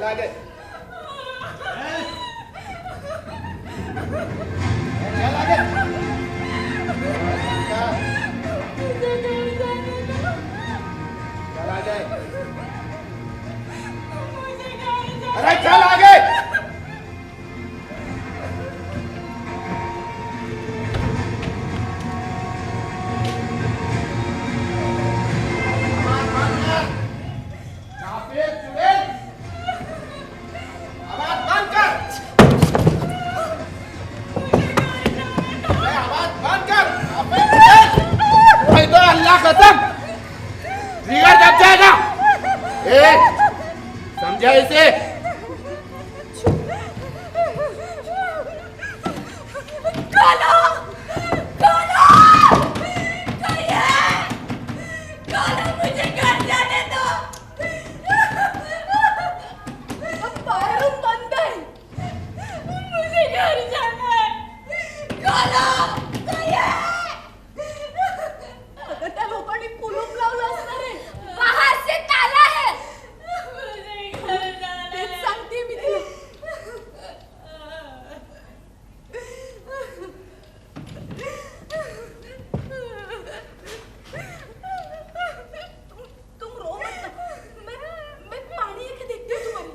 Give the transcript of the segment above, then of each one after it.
आगे अरे चल आगे समझा इसे मुझे घर जाने दो। बाथरूम बंद है, मुझे घर जाना है। अगं त्या लोकांनी कुलूप लावलं असणार आहे, बाहेर से ताला है। तेच सांगते मी तुला। तुम रो मत, मैं पानी लेके देखती हूँ तुम्हारी।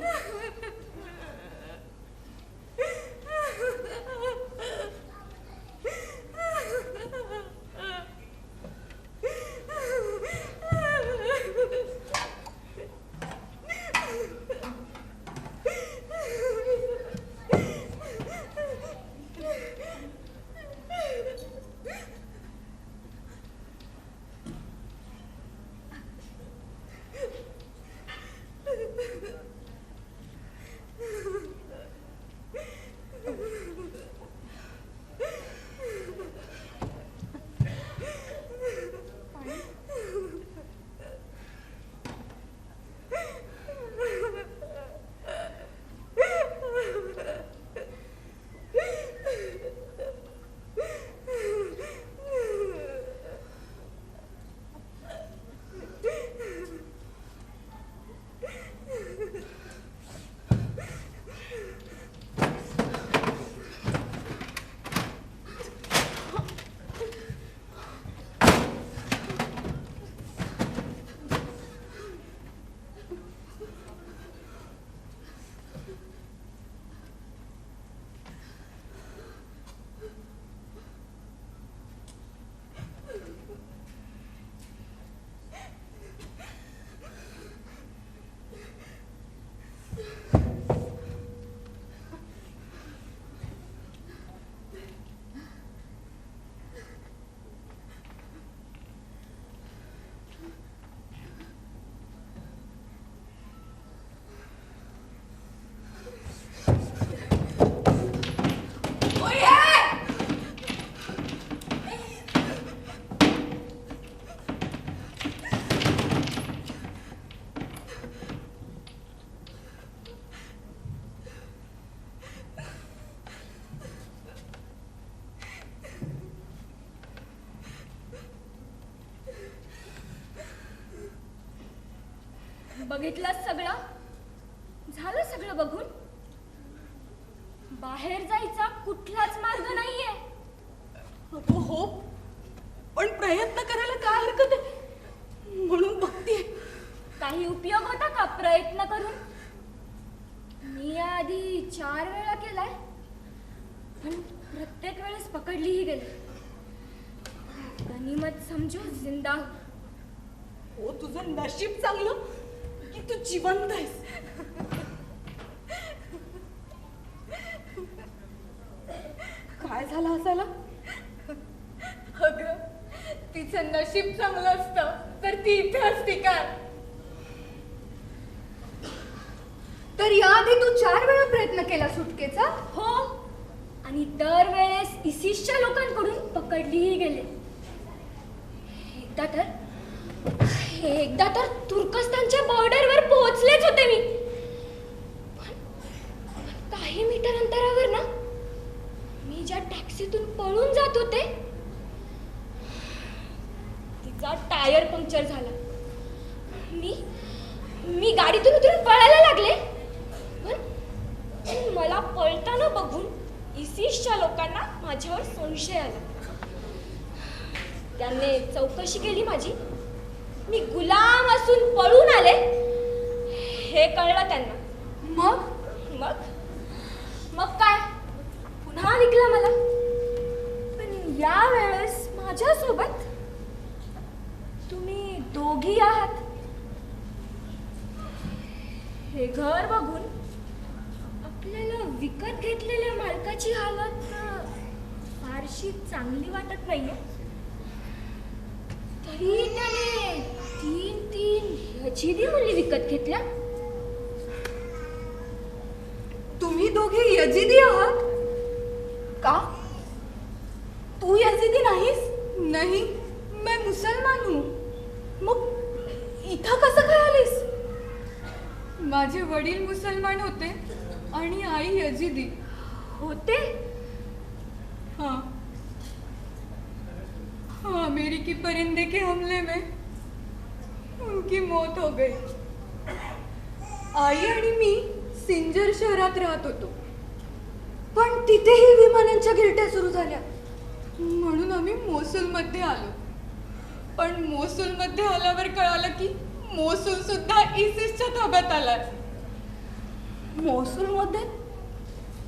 बघितलं सगळं, झालं सगळं बघून. बाहेर जायचा कुठलाच मार्ग नाहीये. हो, पण प्रयत्न करायला काय हरकत आहे, म्हणून बघतीये. काही उपयोग होता का प्रयत्न करून? मी आधी 4 वेळा केलाय, पण प्रत्येक वेळेस पकडलीही गेली. गनीमत समजू जिंदा. हो, तुझं नशीब चांगलं की तू जिवंत आहेस. काय झालं असायला? अगं, तिचं नशीब चांगलं असतं तर ती इथे असती काय? तर याआधी तू 4 वेळा प्रयत्न केला सुटकेचा? हो, आणि दरवेळेस इसिसच्या लोकांकडून पकडलीही गेले. एकदा तर तुर्कस्तानच्या बॉर्डरवर पोहोचलेच होते मी. पण काही मीटर अंतरावर ना, मी ज्या टॅक्सीतून पळून जात होते तिचा टायर पंक्चर झाला. मी गाडीतून उतरून पळायला लागले, मला पळताना बघून इसिसच्या लोकांना माझ्यावर संशय आला. त्यांनी चौकशी केली माझी. मी गुलाम असून पळून आले हे कळलं त्यांना. मग मग मग काय, पुन्हा विकला मला. पण यावेळेस माझ्यासोबत तुम्ही दोघी आहात. हे घर बघून आपल्याला विकत घेतलेल्या मालकाची हालत फारशी चांगली वाटत नाहीये. तरी त्याने 3 यजिदी मुली विकत घेतल्या. तुम्ही दोघे यजिदी आहात का? तू यजिदी नाहीस? नहीं, मैं मुसलमान हूँ. मग इथं कसं काय आलीस? माझे वडील मुसलमान होते आणि आई यजिदी. होते. हाँ, अमेरिकी परिंदे के हमले में उनकी मौत हो गई. आई आणि मी सिंजर शहरात राहत होतो, पण तिथेही विमानांच्या गिरट्या सुरू झाल्या. म्हणून आम्ही मोसुलमध्ये आलो. पण मोसुलमध्ये आल्यावर कळालं की मोसुल सुद्धा इसिसच्या ताब्यात आलाय. मोसुलमध्ये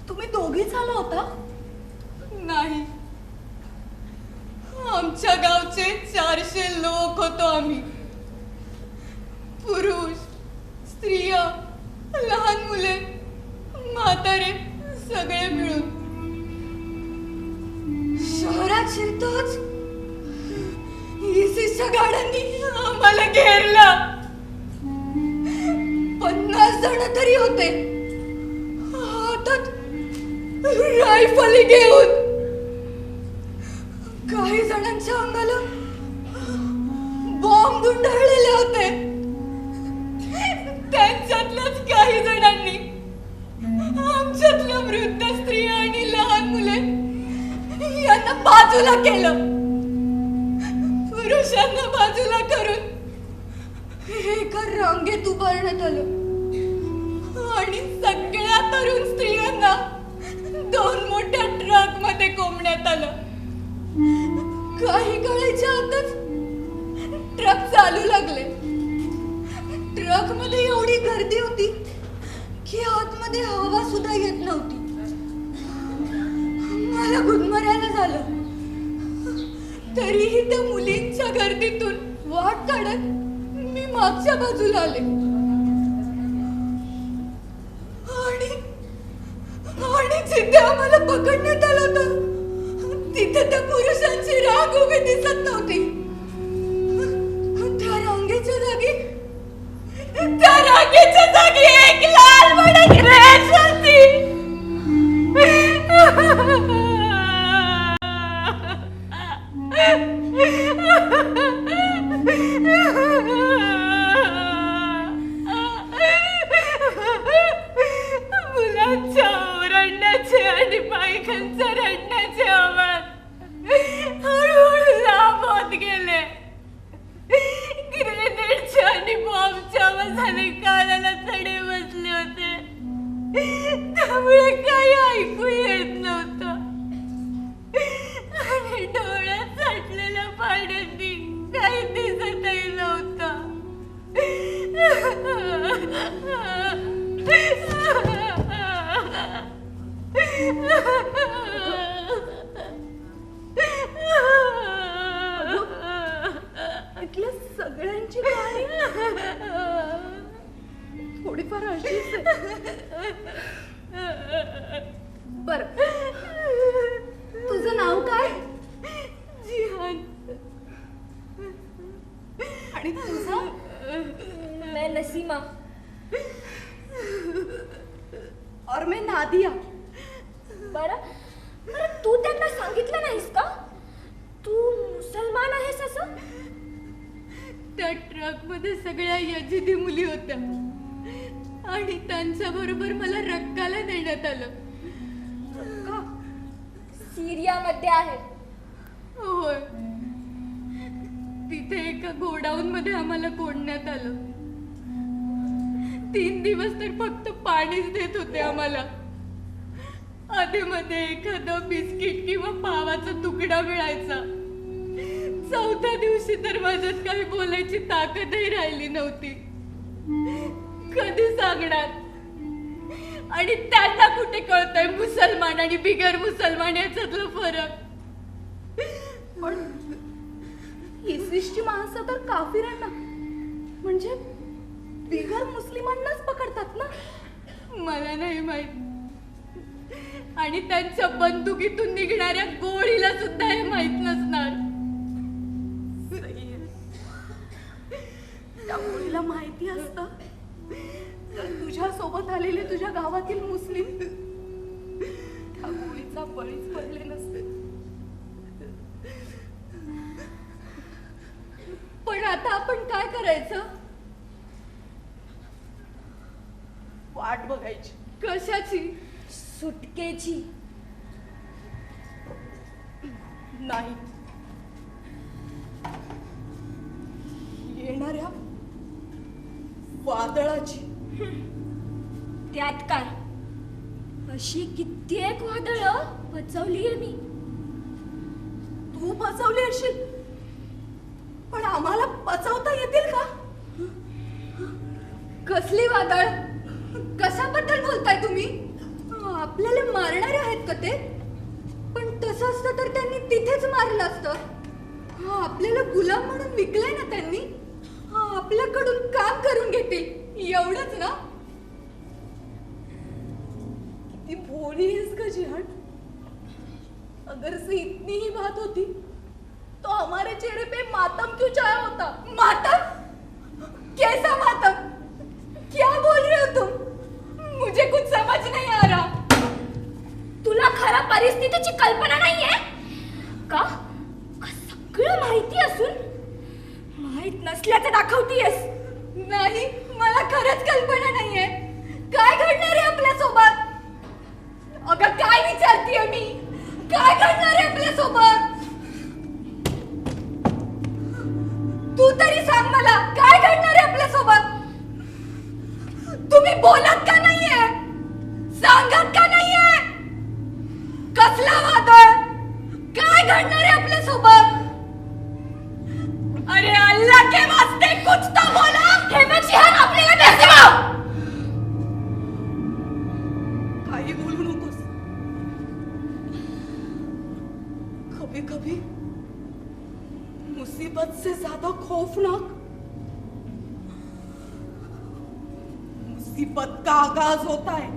तुम्ही दोघीच आला होता? नाही, आमच्या गावचे 400 लोक होतो आम्ही. पुरुष, स्त्रिया, लहान मुले, म्हातारे सगळे मिळून. शहरात शिरतोच इसिसच्या गाड्यांनी आम्हाला घेरलं. 50 जण तरी होते, हातात रायफली घेऊन. काही जणांच्या अंगाला बॉम्ब गुंडाळलेले होते. त्यांच्यातल्याच काही जणांनी आमच्यातल्या वृद्ध स्त्रिया आणि लहान मुले यांना बाजूला केलं. पुरुषांना बाजूला करून एका रांगेत उभारण्यात आलं. आणि सगळ्या तरुण स्त्रियांना 2 मोठ्या ट्रक मध्ये कोंबण्यात आलं. काही काळाच्या आतच ट्रक चालू लागले. ट्रक मध्ये एवढी गर्दी होती की आतमध्ये हवा सुद्धा येत नव्हती. मला गुदमरायला झालं. तरीही त्या मुलींच्या गर्दीतून वाट काढत मी मागच्या बाजूला आले. आणि जिथे आम्हाला पकडण्यात आलं होतं तिथे त्या पुरुषांची रांग उभी दिसत नव्हती. त्या रांगेच्या जागी एक लाल भडक रेष होती. मुलांच्या ओरडण्याचे आणि बायकांच्या रडण्याचे आवाज हळूहळू लांब होत गेले. ग्रेनेडच्या आणि बॉम्बच्या आवाजाने कानाला तडे बसले होते. त्यामुळे काही ऐकू येत नव्हतं आणि डोळ्यात साठलेल्या पाण्याने काही दिसतही नव्हतं. इथल्या सगळ्यांची कहाणी थोडीफार अशीच आहे. बर, तुझं नाव काय? जिहान. आणि तुझं? मैं नसीमा. और मैं नादिया. बरं बरं, तू त्यांना सांगितलं नाहीस का तू मुसलमान आहेस असं? त्या ट्रक मध्ये सगळ्या यजिदी मुली होत्या आणि त्यांच्या बरोबर मला रक्काला नेण्यात आलं. का? सिरियामध्ये आहे. होय, तिथे एका गोडाऊन मध्ये आम्हाला कोंडण्यात आलं. 3 दिवस तर फक्त पाणीच देत होते आम्हाला. आधीमध्ये एखादं बिस्किट किंवा पावाचा तुकडा मिळायचा. चौथ्या दिवशी तर माझ्यात काही बोलायची ताकदही राहिली नव्हती. कधी सांगणार? आणि त्यांना कुठे कळतंय मुसलमान आणि बिगर मुसलमान याच्यातलं फरक? पण इसिसची माणसं तर काफिरांना म्हणजे बिगर मुस्लिमांनाच पकडतात ना. मला नाही माहित. आणि त्यांच्या बंदुकीतून निघणाऱ्या गोळीला सुद्धा हे माहित नसणार. त्या मुलीला माहिती असतं तर तुझ्या सोबत आलेले तुझ्या गावातील मुस्लिम त्या गोळीचा बळीच पडले नसते. पण आता आपण काय करायचं? वाट बघायची. कशाची? सुटकेची. नाही, येणाऱ्या वादळाची. त्यात काय? अशी कित्येक वादळं पचवलीये मी. तू पचवली असेल, पण आम्हाला पचवता येतील का? कसली वादळ? कशाबद्दल बोलताय तुम्ही? आपल्याला मारणारे आहेत का ते? पण तसं असतं तर त्यांनी तिथेच मारलं असतं. आपल्याला गुलाम म्हणून विकलंय ना त्यांनी. आपल्याकडून काम करून घेतील एवढंच ना. किती भोळी आहेस का जिहान. अगर से इतनी ही बात होती तो हमारे चेहरे पे मातम क्यों छाया होता? मातम? कैसा मातम? क्या बोल रहे हो तुम? मुझे कुछ समझ नहीं आ रहा. तुला खरा परिस्थितीची कल्पना नाहीये का? सगळं माहिती असून माहित नसल्याचं दाखवतीयस. नाही, मला खरंच कल्पना नाहीये. काय घडणार आहे आपल्या सोबत? अगं काय विचारतीये मी? काय घडणार आहे आपल्या सोबत? तू तरी सांग मला, काय घडणार आहे आपल्या सोबत? तुम्ही बोलत का नाहीये? सांगत का नाहीये? कसला वादळ? काय घडणार आहे आपल्या सोबत? अरे अल्लाह के वास्ते कुछ तो बोला. हे बघ जिहान, आपल्याला नसतं. काही बोलू नकोस. कभी कभी मुसीबत से ज्यादा खौफनाक मुसीबत का आगाज होता है.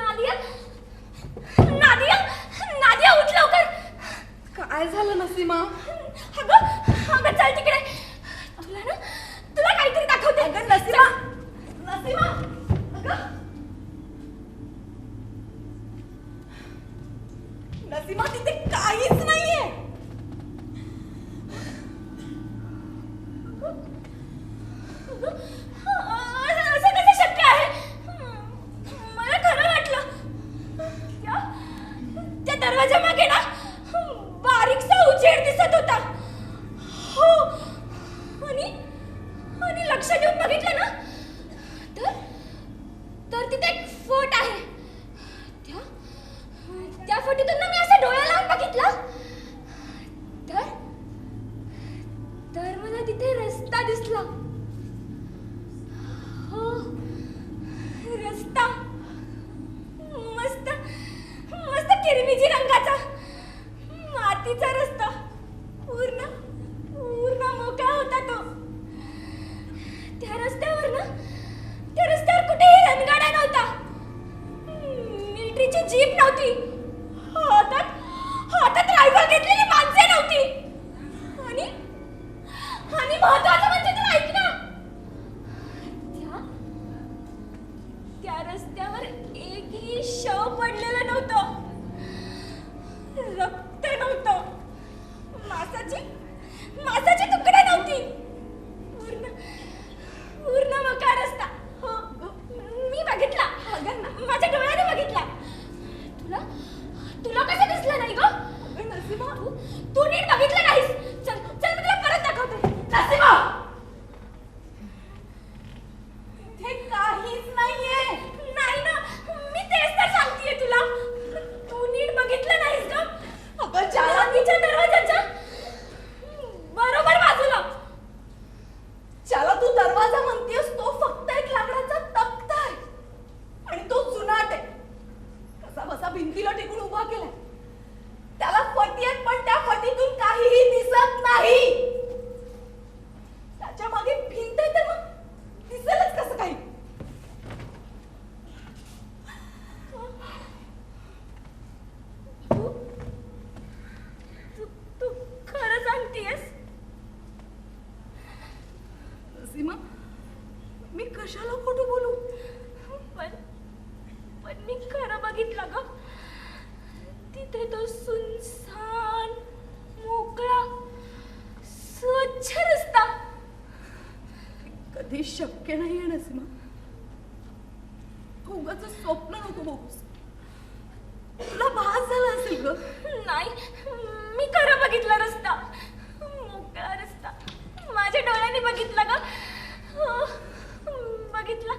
नादिया, नादिया, नादिया उठ लवकर. काय झालं नसीमा? अगं अगं चल तिकडे. तुला काहीतरी दाखवते. अगं नसीमा, नसीमा, अगं नसीमा, तिथे काहीच नाहीये. असं कसं शक्य आहे? मला खरं वाटलं. त्या दरवाजामागे ना बारीकसा उजेड दिसत होता. हो, आणि लक्ष देऊन बघितलं ना तर तिथे एक फट आहे. त्या फटीतून ना मी असं डोळा लावून बघितलं तर मला तिथे रस्ता दिसला. हो, रस्ता मस्त मस्त किरमिजी रंगाचा मातीचा रस्ता. पूर्ण मोकळा होता तो. त्या रस्त्यावर कुठेही रणगाडा नव्हता. रस्त्यावर एकही शव पडलेलं नव्हतं, रक्त नव्हतं, मांसाची तुकडे नव्हती. पूर्ण मोकळा रस्ता. हो, मी बघितला, माझ्या डोळ्याने बघितला. तुला कसं दिसलं नाही ग? नसीमा, तू नीट बघितलं नाहीस. चल चल, मी तुला परत दाखवते. नसीमा, इथे काहीच नाहीये. नाही ना, मी तेच तर सांगतेय तुला. तू नीट बघितलं नाहीस ग. अगं, जालानीच्या दरवाजाच्या बरोबर बाजूला. ज्याला तू दरवाजा म्हणतेस तो फक्त एक लाकडाचा तख्ता आहे आणि तो जुनाट आहे. कसा बसा भिंतीला टेकून उभा केलाय. त्याला फटी आहेत, पण त्या फटीतून काहीही दिसत नाही. त्याच्या मागे भिंत आहे, तर मग दिसेलच कसं काही? तू खरं सांगतेस? सीमा, मी कशाला खोटं बोलू? पण मी खरं बघितलं ग. तिथे तो सुनसान, मोकळा, स्वच्छ रस्ता. कधी शक्य नाहीये ना सीमा. उगाच स्वप्न नको बघूस. तुला भास झाला असेल ग. नाही, मी खरं बघितला रस्ता. मोकळा रस्ता. माझ्या डोळ्यांनी बघितला ग. बघितला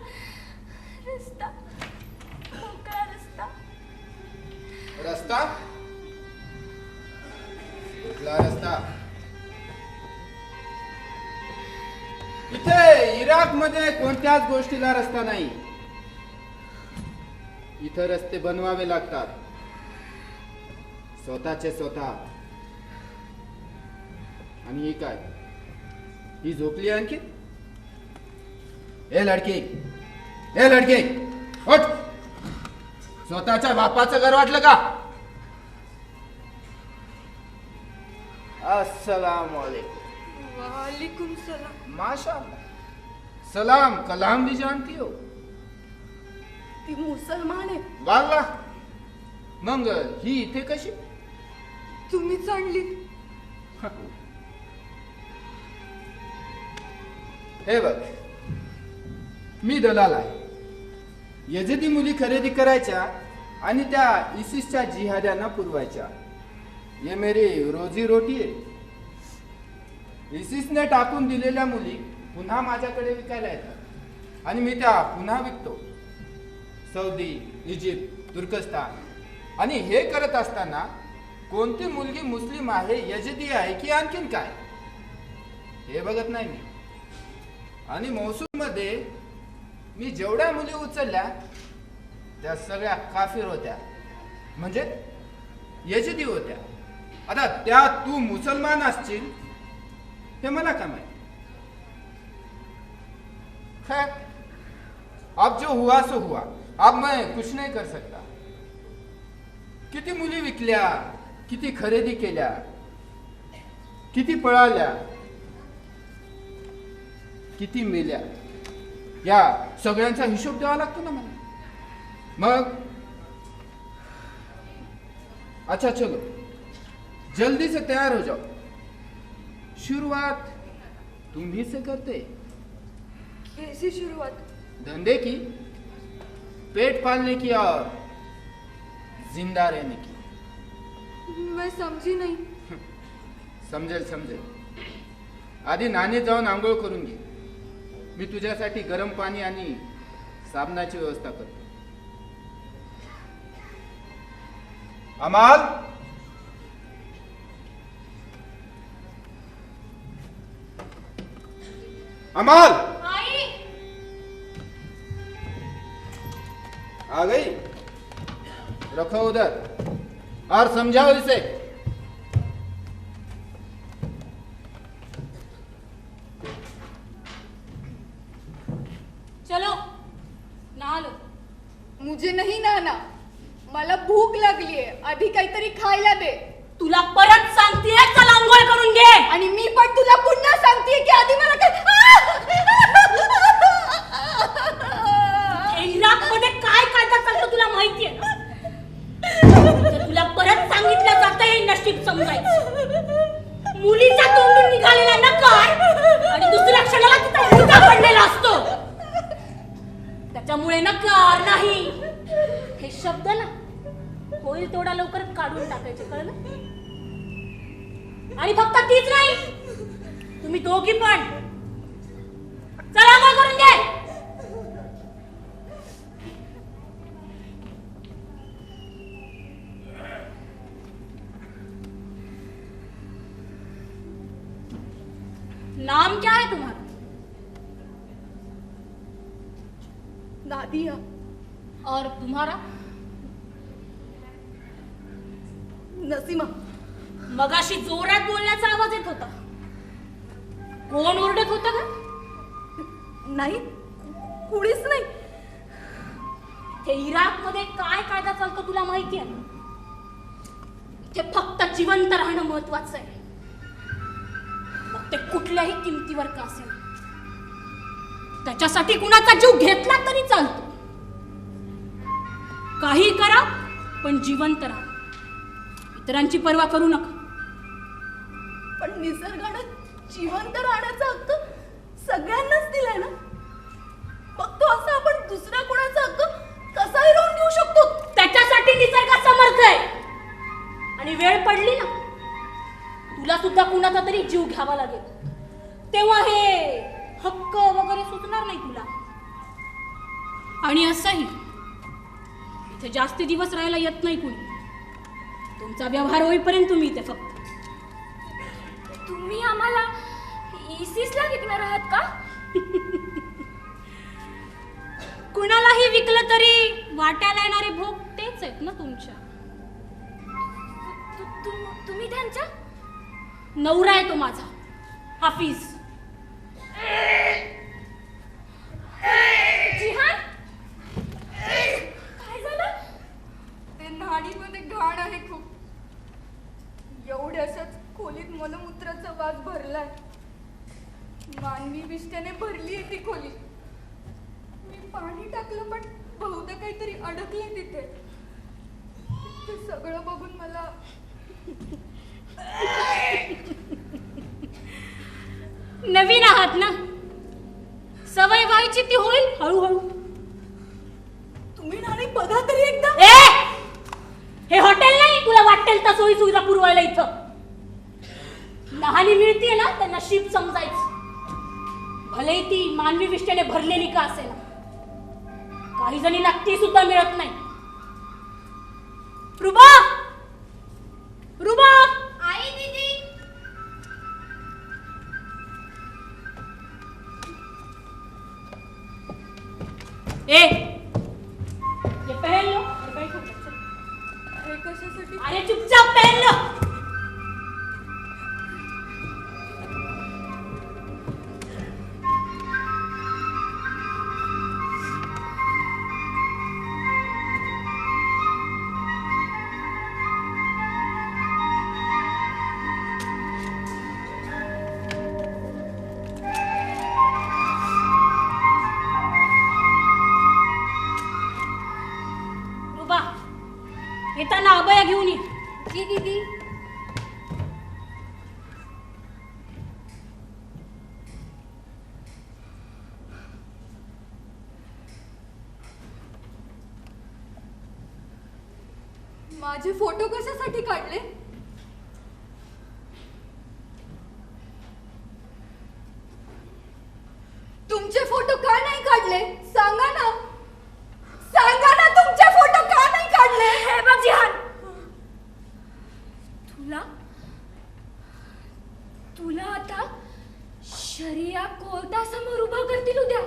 रस्ता. मोकळा रस्ता. रस्ता कुठला रस्ता? इथे इराक मध्ये कोणत्याच गोष्टीला रस्ता नाही. इथं रस्ते बनवावे लागतात, स्वतःचे स्वतः. आणि ही काय? ही झोपली आणखी? ए लडकी, उठ. स्वतःच्या बापाचं घर वाटलं का? अस्सलाम वालेकुम. वालेकुम सलाम. माशाअल्लाह. सलाम कलाम भी जानती हो? ती मुसलमान आहे. वाल्ला, मग ही इथे कशी? तुम्हीच आणली. हे बघ, मी दलाल आहे. यजिदी मुली खरेदी करायच्या आणि त्या इसिसच्या जिहाद्यांना पुरवायच्या. ये मेरी रोजी रोटी आहे. इसिसने टाकून दिलेल्या मुली पुन्हा माझ्याकडे विकायला येतात आणि मी त्या पुन्हा विकतो. सौदी, इजिप्त, तुर्कस्तान. आणि हे करत असताना कोणती मुलगी मुस्लिम आहे, यजिदी आहे की आणखीन काय, हे बघत नाही मी. आणि मौसूल मध्ये मी जेवढ्या मुली उचलल्या त्या सगळ्या काफिर होत्या, म्हणजे यजिदी होत्या. आता त्या तू मुसलमान असशील हे मला काय माहिती. खैर, अब जो हुआ सो हुआ. अब मैं कुछ नहीं कर सकता. किती मुली विकल्या, किती खरेदी केल्या, किती पळाल्या, किती मेल्या, या सगळ्यांचा हिशोब द्यावा लागतो ना मला. मग अच्छा चलो, जल्दी से तैयार हो जाओ. शुरुआत तुम्ही से करते. कैसी शुरुआत? धंधे की, पेट पालने की और जिंदा रहने की. मैं समझी नहीं. समजेल. आधी नाणे जाऊन आंघोळ करून घे. मी तुझ्यासाठी गरम पाणी आणि साबणाची व्यवस्था करतो. अमाल, अमाल, आई, आ गई? रखो उधर और समझाओ इसे. चलो नहा लो. मुझे नहीं नहाना. मला भूक लागलीये. आधी काहीतरी खायला दे. तुला परत सांगतेय, चल आंघोळ करून घे. आणि मी पण तुला पुन्हा सांगतेय की आधी मला काय इराक मध्ये माहितीये ना? तर तुला परत सांगितलं जातं हे नशीब समजायचं. मुलीचा तोंडून निघालेला नकार आणि दुसऱ्या क्षणाला तिचा मुलगा पडलेला असतो. त्याच्यामुळे नकार नाही हे शब्द ना होईल तेवढा लवकर काढून टाकायचे, कळलं? आणि फक्त तीच नाही, तुम्ही दोघी पण चला मग करून घे. नाम क्या है तुम्हारा? नादिया. और तुम्हारा? नसीमा. मगाशी जोरात बोलण्याचा आवाज येत होता. कोण ओरडत होतं का? नाही, कुणीच नाही. ते इराकमध्ये काय कायदा चालतो तुला माहिती आहे ना? इथे फक्त जिवंत राहणं महत्वाचं आहे. मग ते कुठल्याही किमतीवर का असेल, त्याच्यासाठी कुणाचा जीव घेतला तरी चालतो. काही करा पण जिवंत राहा. इतरांची पर्वा करू नका. पण निसर्गानं जिवंत राहण्याचा हक्क सगळ्यांनाच दिलाय ना. मग तो असा आपण दुसऱ्या कोणाचा हक्क कसा हिरावून घेऊ शकतो? त्याच्यासाठी निसर्ग समर्थ आहे. आणि वेळ पडली ना, तुला सुद्धा कुणाचा तरी जीव घ्यावा लागेल. तेव्हा हे हक्क वगैरे सुचणार नाही तुला. आणि असंही इथे जास्ती दिवस राहायला येत नाही कुणी. तुमचा व्यवहार होईपर्यंत तुम्ही इथे फक्त. तुम्ही आम्हाला इसिसला विकणार आहात का? कुणालाही विकलं तरी वाट्याला येणारे भोग तेच आहेत ना तुमच्या. तुम्ही त्यांच्या नवरा आहे तो माझा, हाफिज. जिहान, काय झालं? ते नाडीमध्ये घाण आहे खूप. एवढ्याशाच खोलीत मलमूत्राचा वास भरलाय. मानवी विष्ट्याने भरली आहे ती खोली. मी पाणी टाकलं पण बहुधा काहीतरी अडकले तिथे. ते सगळं बघून मला नवीन आहात ना, सवय व्हायची ती होईल हळूहळू. तुम्ही नाणी बघा तरी एकदा. हे हॉटेल नाही तुला वाटेल तर सोयी सुविधा पुरवायला. इथं लहानी मिळतीये ना, तर नशीब समजायचं. भले ती मानवी विष्ट्याने भरलेली का असेल. काही जणींना ती सुद्धा मिळत नाही. रुबा, रुबा. आई दीदी. ए, ये पहन लो और बैठो. हे कशासाठी? अरे चुपचाप पहन लो. रुबा, येताना अभया घेऊन ये. जी दीदी. माझे फोटो कशासाठी काढले? तुमचे फोटो का नाही काढले? सांगा ना, सांगा ना, तुमचे फोटो का नाही काढले? हे बघ जिहान, तुला आता शरिया कोर्टासमोर उभा करतील उद्या.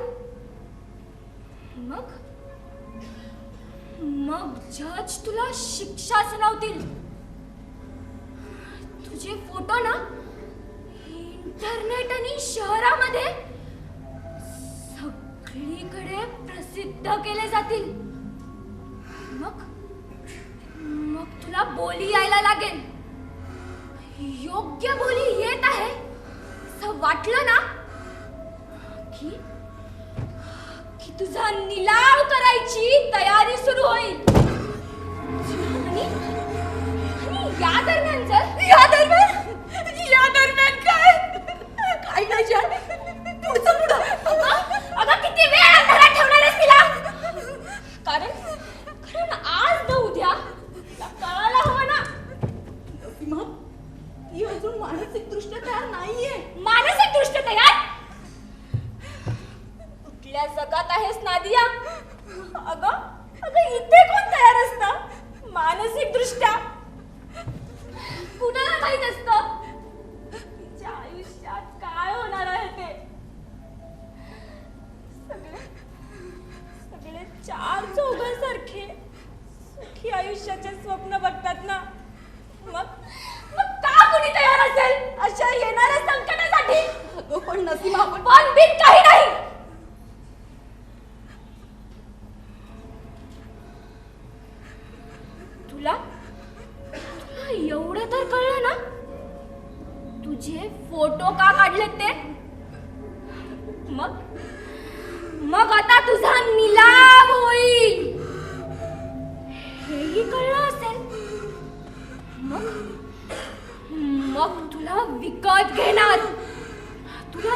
मग जज तुला शिक्षा सुनावतील. तुझे फोटो ना इंटरनेट आणि शहरामध्ये सगळीकडे प्रसिद्ध केले जातील. मग तुला बोली यायला लागेल. योग्य बोली येत आहे असं वाटलं ना की तुझा निलाव करायची तयारी सुरू होईल. या दरम्यान जर या दरम्यान काय नाही जाण पुढचं पुढं. अगं किती वेळ अंधारात ठेवणार आहेस तिला? कारण आज न उद्या तिला कळायला हवं ना. सीमा, ती अजून मानसिकदृष्ट्या तयार नाहीये. मानसिक दृष्ट्या तयार? कुठल्या जगात आहेस नादिया? अगं इथे कोण तयार असतं मानसिक दृष्ट्या? कुणाला माहित असतं तिच्या आयुष्यात काय होणार आहे ते. सगळे चार चौघांसारखे सुखी आयुष्याचे स्वप्न बघतात ना. मग का कुणी तयार असेल अशा येणाऱ्या संकटासाठी? अगं पण नसीमा, पण बिन काही नाही. तुला एवढं तर कळलं ना तुझे फोटो का काढलेत ते? मग आता तुझा निलाव होईल हेही कळलं असेल. मग तुला विकत घेणार. तुला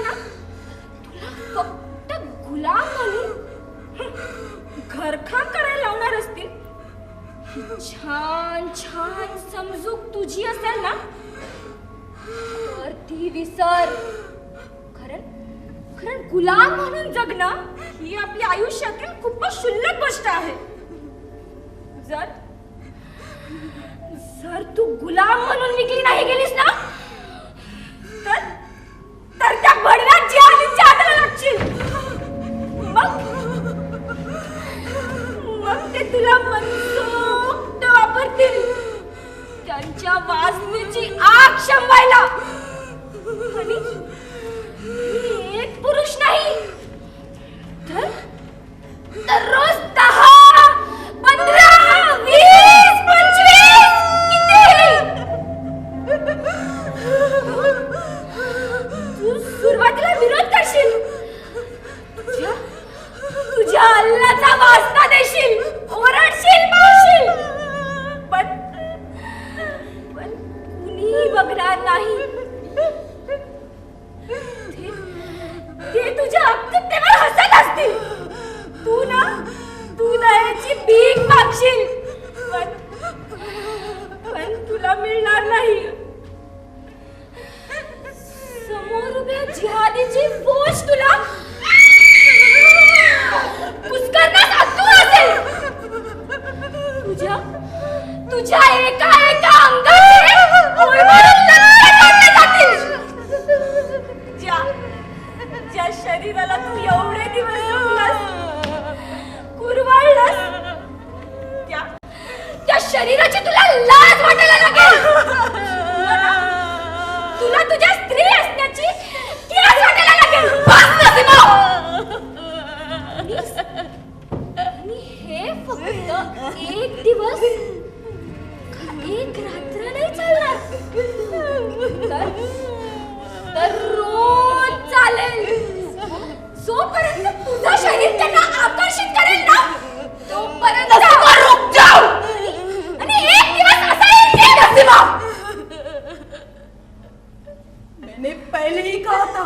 फक्त गुलाम म्हणून घरखाम करायला लावणार असतील. छान छान समजूक तुझी असेल ना तर ती विसर. कारण गुलाम म्हणून जगणं ही आपल्या आयुष्यातील खूपच क्षुल्लक गोष्ट आहे. जर तू गुलाम म्हणून विकली नाही गेलीस ना तर त्या भडव्या जिहादींच्या हाताला लागशील. मग ते तुला मनसोक्त वापरतील त्यांच्या वासनेची आग शमवायला. आणि एक पुरुष नाही तर रोज 10, 15, 20, 25 तू सुरुवातीला विरोध करशील. तुझ्या अल्लाचा वास्ता देशील, ओरडशील, मारशील. पण कुणीही बघणार नाही. ते तुझ्या अक्कतेवर हसत असतील. तू दयेची भीक मागशील. पण तुला मिळणार नाही. समोर उभ्या जिहादीची फौज तुला पुस्करण्यास आतुर असेल. तुझ्या एका अंगाचे ओळीवरून लटके तोडले जातील. ज्या शरीराला तू एवढे दिवस जपलास, कुरवाळलास, त्या शरीराची तुला लाज वाटायला लागेल. तुला तुझ्या स्त्री असण्याची लाज वाटायला लागेल. आणि हे फक्त एक दिवस एक रात्र नाही चालणार तर रोज चालेल. जोपर्यंत तुझं शरीर त्यांना आकर्षित करेल ना तोपर्यंत रुक जाऊ. आणि एक दिवस असा येईल नसीमा. मैंने पहले ही कहा था,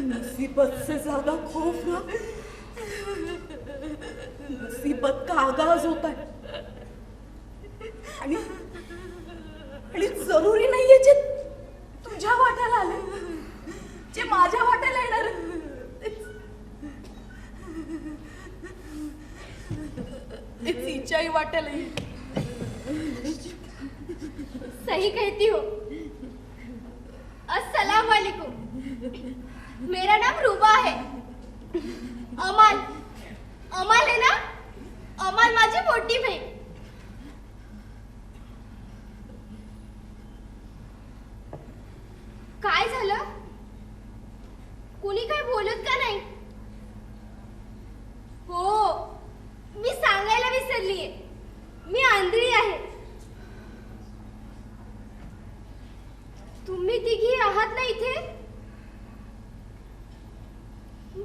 मुसीबत से ज्यादा खौफ ना मुसीबत का आगाज होता है. आणि जरुरी नाहीये जे तुझ्या वाट्याला आले, जे माझ्या वाट्याला येणार तिच्याही वाट्याला येईल. सही कहती हो. अस्सलाम वालेकुम. मेरा नाम रूबा है. अमल है ना? अमल माझी मोठी बहीण. काय झालं? कुणी काय बोलत का नाही? हो, मी सांगायला विसरलीये. मी आंधळी आहे. तुम्ही तिघी आहात ना इथे?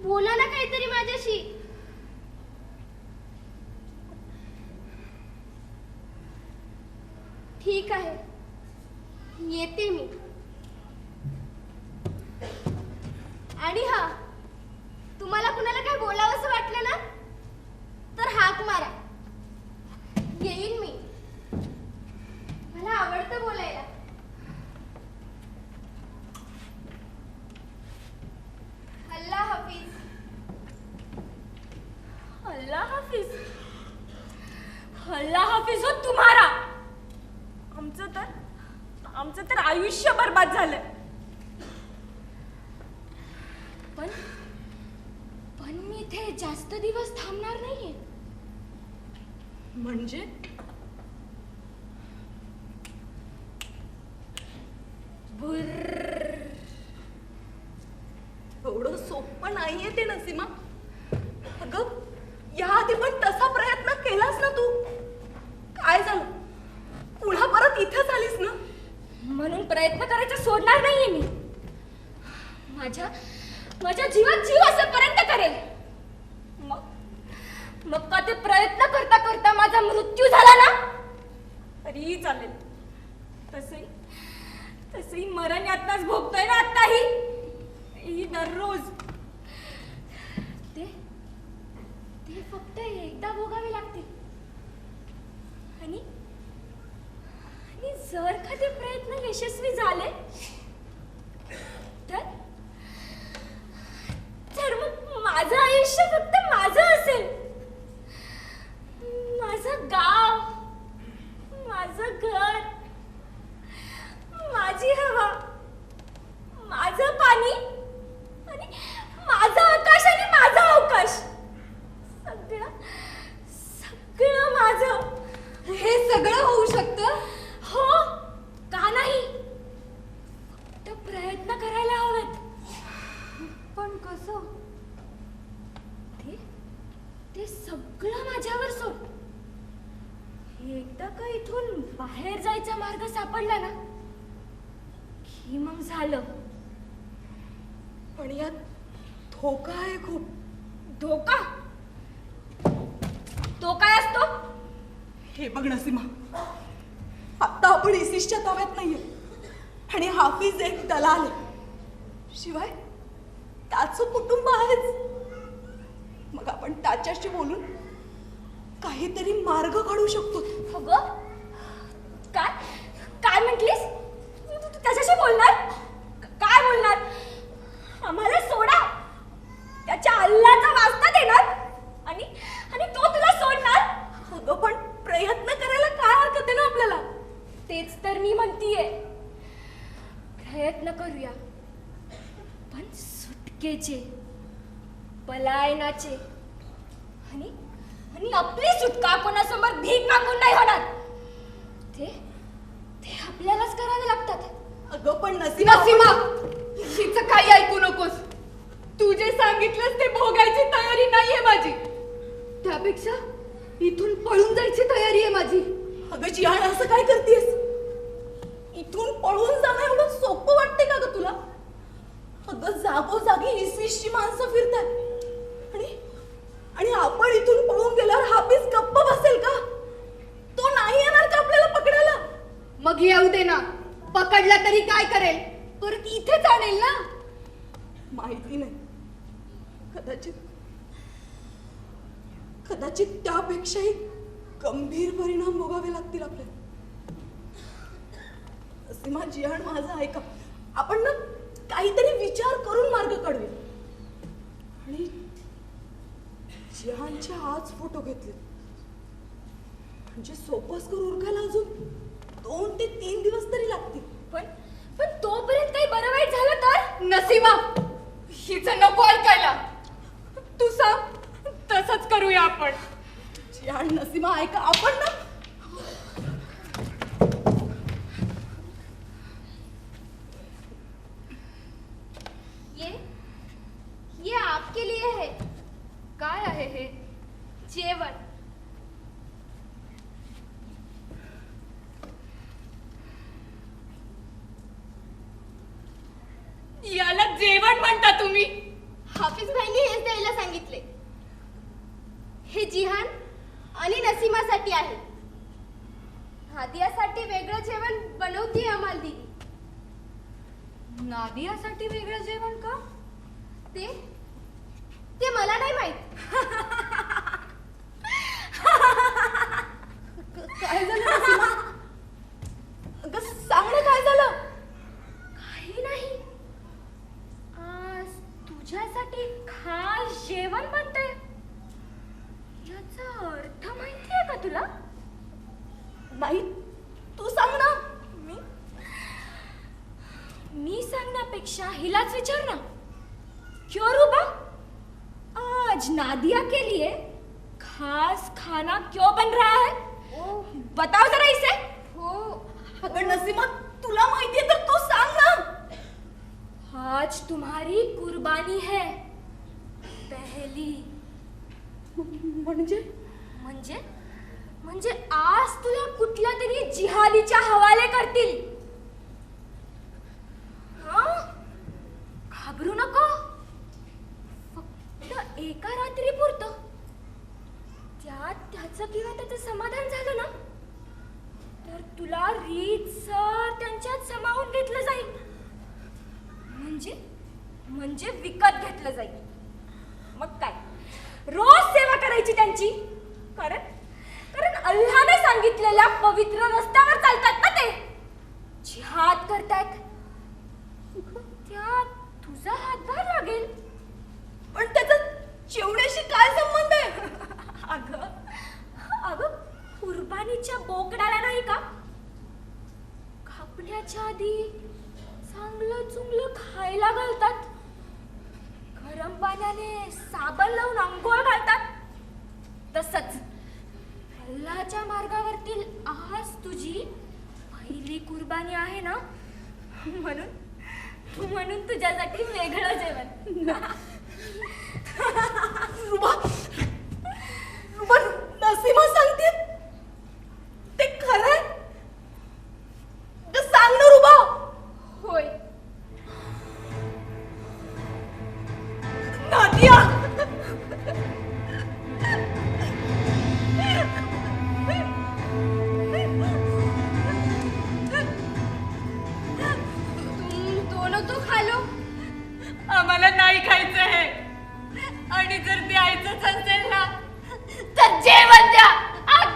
बोला ना काहीतरी माझ्याशी. ठीक आहे, येते मी. आणि हा, तुम्हाला कुणाला काय बोलावंसं वाटलं ना तर हाक मारा, येईन मी. मला आवडतं बोलायला. अल्लाह हाफिज. अल्लाह हाफिज. अल्लाह हाफिज हो तुम्हारा. आमचं तर आयुष्य बर्बाद झालंय. पण मी इथे जास्त दिवस थांबणार नाहीये. म्हणजे एवढं सोपं नाहीये ते नसीमा. अगं याआधी पण तसा प्रयत्न केलास ना तू. काय झालं, पुन्हा परत इथंच आलीस ना. म्हणून प्रयत्न करायचा सोडणार नाहीये मी. माझ्या जीवात जीव असेपर्यंत करेल. मग का ते प्रयत्न करता करता माझा मृत्यू झाला ना तरीही चालेल. तसंही मरण यातनाच भोगतोय ना आत्ताही. ही दररोज ते फक्त एकदा भोगावे लागतील. आणि जर का ते प्रयत्न यशस्वी झाले तर मग माझं आयुष्य फक्त माझं असेल. माझं गाव, माझं घर, माझी हवा, माझं पाणी आणि माझं आकाश आणि माझा अवकाश, सगळं माझं. हे सगळं होऊ शकतं. हो, का नाही? फक्त प्रयत्न करायला हवेत. पण कसं? ते सगळं माझ्यावर सोड. एकदा का इथून बाहेर जायचा मार्ग सापडला ना की मग झालं. पण यात धोका आहे खूप. धोका? तो काय असतो? हे बघ नसीमा, आता आपण इसिसच्या ताब्यात नाहीये आणि हाफिज एक दलाल आहे. शिवाय त्याचं कुटुंब आहेच. मग आपण त्याच्याशी बोलून काहीतरी मार्ग काढू शकतो. अगं, काय म्हटलीस? तू त्याच्याशी बोलणार? काय बोलणार? आम्हाला सोडा. त्याच्या अल्लाचा वास्ता देणार आणि तो तुला सोडणार? अगं पण प्रयत्न करायला काय हरकत आहे ना आपल्याला. तेच तर मी म्हणतीये. प्रयत्न करूया, पण सुटकेचे, पलायनाचे. आणि आपली सुटका कोणासमोर भीक मागून नाही होणार. ते आपल्यालाच करावे लागतात. अगं पण नसीमा, हिचं काही ऐकू नकोस. तू जे सांगितलंस ते भोगायची तयारी नाहीये माझी. त्यापेक्षा इथून पळून जायची तयारी आहे माझी. अगं जिहान, असं काय करतेस? इथून पळून जाणं एवढं सोपं वाटते का ग तुला? अगं जागोजागी इसिसची माणसं फिरतात आणि आपण इथून पळून गेल्यावर हाफिज गप्प बसेल का? तो नाही येणार का आपल्याला पकडायला? मग येऊ दे ना. पकडला तरी काय करेल? परत इथेच आणेल ना. माहिती नाही, कदाचित त्यापेक्षाही गंभीर परिणाम भोगावे लागतील आपल्याला. सीमा, जिहान, माझं ऐका. आपण ना काहीतरी विचार करून मार्ग काढूया. आणि जिहानचे आज फोटो घेतले म्हणजे सोपस्कर उरकायला अजून 2 ते 3 दिवस तरी लागतील. पण तोपर्यंत काही बरं वाईट झालं तर? नसीमा, हिचं नको ऐकायला. तू सांग, तसंच करूया आपण. जिहान, नसीमा, ऐका. आपण ना ये आपके लिए है. काय आहे हे? जेवण. याला जेवण म्हणता तुम्ही? हाफिज भाईंनी हेच द्यायला सांगितले. हे जिहान आणि नसीमासाठी आहे. हादियासाठी वेगळं नादियासाठी वेगळं जेवण का? ते ते मला नाही माहित. काय झालं नसीमा? अगं सांग ना काय झालं? काही नाही. आज तुझ्यासाठी खास जेवण बनतंय. याचा अर्थ माहितीये का तुला? नाही, तू सांग ना. मी सांगण्यापेक्षा हिलाच विचार ना. क्यों रूबा, आज नादिया के लिए खास खाना क्यों बन रहा है? बताओ जरा इसे. हो. अगं नसीमा, तुला माहितीये तर तू सांग ना. आज तुम्हारी कुर्बानी है, पहली. म्हणजे म्हणजे म्हणजे आज तुला कुठल्या तरी जिहादीच्या हवाले करतील. हं? घाबरू नको. फक्त एका रात्री पुरतं. त्यात त्याचं किंवा त्याचं समाधान झालं ना, तर तुला रीतसर त्यांच्यात सामावून घेतलं जाईल. म्हणजे विकत घेतलं जाईल. मग काय, रोज सेवा करायची त्यांची. कारण अल्लाने सांगितलेल्या पवित्र रस्त्यावर चालतात ना ते. जिहाद करतायत. त्यात तुझा हातभार लागेल. पण त्याचा चिवड्याशी काय संबंध आहे? अगं कुर्बानीच्या बोकडाला नाही का कापण्याच्या आधी चांगलं चुंगलं खायला घालतात. गरम पाण्याने साबण लावून अंघोळ घालतात. तसंच अल्लाच्या मार्गावरतील आज तुझी पहिली कुर्बानी आहे ना, म्हणून तुझ्यासाठी वेगळं जेवण. रुबा, नसीमा सांगते ते खरंय? सांग ना रुबा. होय. नादिया, तुम दोनों तो खा लो. आम्हाला नाही खायचं आहे. आणि जर द्यायचंच असेल ना, तर जेवण द्या.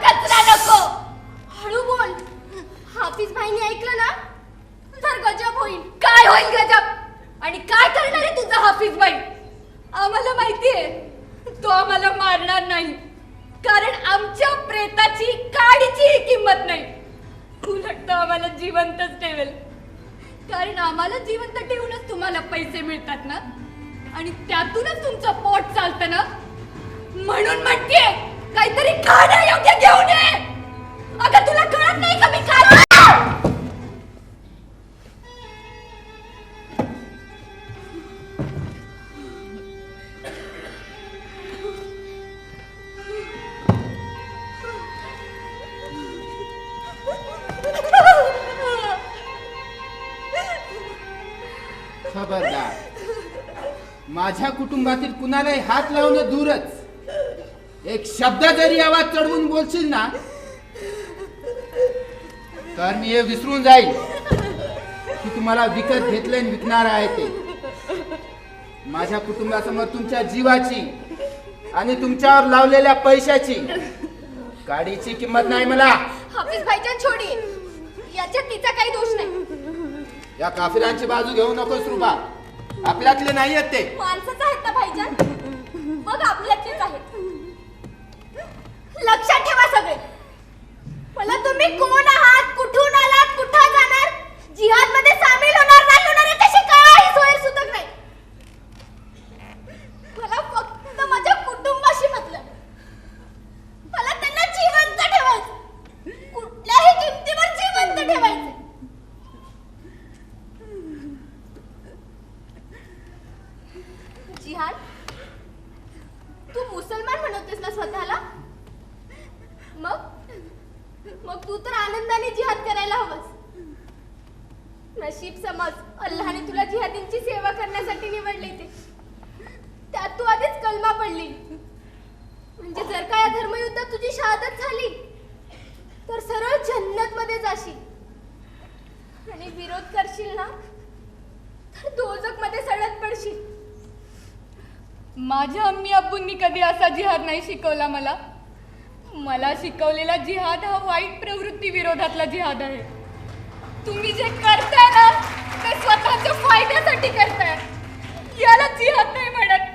कचरा नको. हळू बोल. हाफिज भाईने ऐकलं ना तर गजब होईल. काय होईल गजब? आणि काय करणार आहे तुझा हाफिज बाई? आम्हाला माहितीये तो आम्हाला मारणार नाही, कारण आमच्या प्रेताची काडीचीही किंमत नाही. उलट तो आम्हाला जिवंतच ठेवेल, कारण आम्हाला जिवंत ठेवूनच तुम्हाला पैसे मिळतात ना, आणि त्यातूनच तुमचं पोट चालतं ना. म्हणून म्हणतेय काहीतरी खाण्यायोग्य घेऊन ये. अगं तुला कळत नाही का मी काय? खबरदार, माझ्या कुटुंबातील कुणालाही हात लावणं दूरच, एक शब्द जरी आवाज चढवून बोलशील ना, तर मी हे विसरून जाईल की तुम्हाला विकत घेतलं आणि विकणार आहे ते. माझ्या कुटुंबासमोर तुमच्या जीवाची आणि तुमच्यावर लावलेल्या पैशाची काडीची किंमत नाही मला. हाफिज भाईजान छोडी, याच्यात तिचा काही दोष नाही. या काफिरांची बाजू घेऊ नकोस रुबा. आपल्यातले नाही आहेत ते. माणसंच आहेत ना भाईजान, मग आपल्यातलेच आहेत. लक्षात ठेवा सगळे. मला तुम्ही कोण आहात, कुठून आलात, कुठं जाणार, जिहाद मध्ये सामील होणार नाही होणार याच्याशी काही सोयीसुद्धा नाही. मला फक्त माझ्या कुटुंबाशी मतलब. मला त्यांना जिवंत ठेवायचं, कुठल्याही किमतीवर जिवंत ठेवायचं. जिहाद, तू मुसलमान म्हणतेस ना स्वतःला? मग तू तर आनंदाने जिहाद करायला हवंस. नशीब समज अल्लाहने तुला जिहादींची सेवा करण्यासाठी निवडले ते. त्यात तू आधीच कलमा पडली. म्हणजे जर का या धर्मयुद्धात तुझी शहादत झाली तर सरळ जन्नत मध्ये जाशील. आणि विरोध करशील ना माझ्या अम्मी अब्बूंनी कधी असा जिहाद नाही शिकवला मला. मला शिकवलेला जिहाद हा वाईट प्रवृत्ती विरोधातला जिहाद आहे. तुम्ही जे करताय ना ते स्वतःच्या फायद्यासाठी करताय. याला जिहाद नाही म्हणत.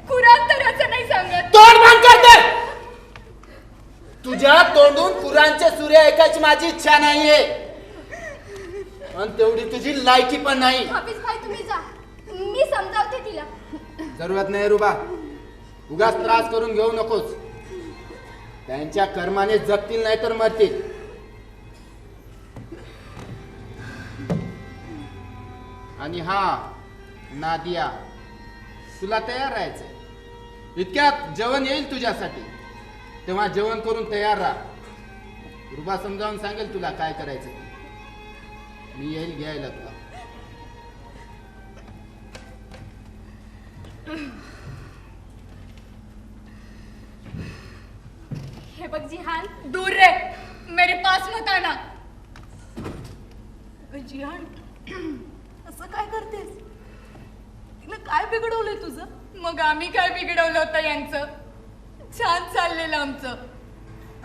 कुराण तर असं नाही सांगत. तोंड बंद कर दे. तुझ्या तोंडून कुराणचे सूर्य ऐकायची माझी इच्छा नाहीये आणि तेवढी तुझी लायकी पण नाही. हाफिज भाई तुम्ही जा, मी समजावते तिला. जरूरत नाही रुबा, उगाच त्रास करून घेऊ नकोस. त्यांच्या कर्माने जगतील नाही तर मरतील. आणि हा नादिया, तुला तयार राहायचंय. इतक्यात जेवण येईल तुझ्यासाठी, तेव्हा जेवण करून तयार राहा. रुबा समजावून सांगेल तुला काय करायचं ते. मी येईल घ्यायला तुला. हे बघ जिहान, दूर रे, मेरे पास मत आना. अगं जिहान, असं काय करतेस? तिला काय बिघडवलंय तुझं? मग आम्ही काय बिघडवलं होतं यांचं? छान चाललेलं आमचं.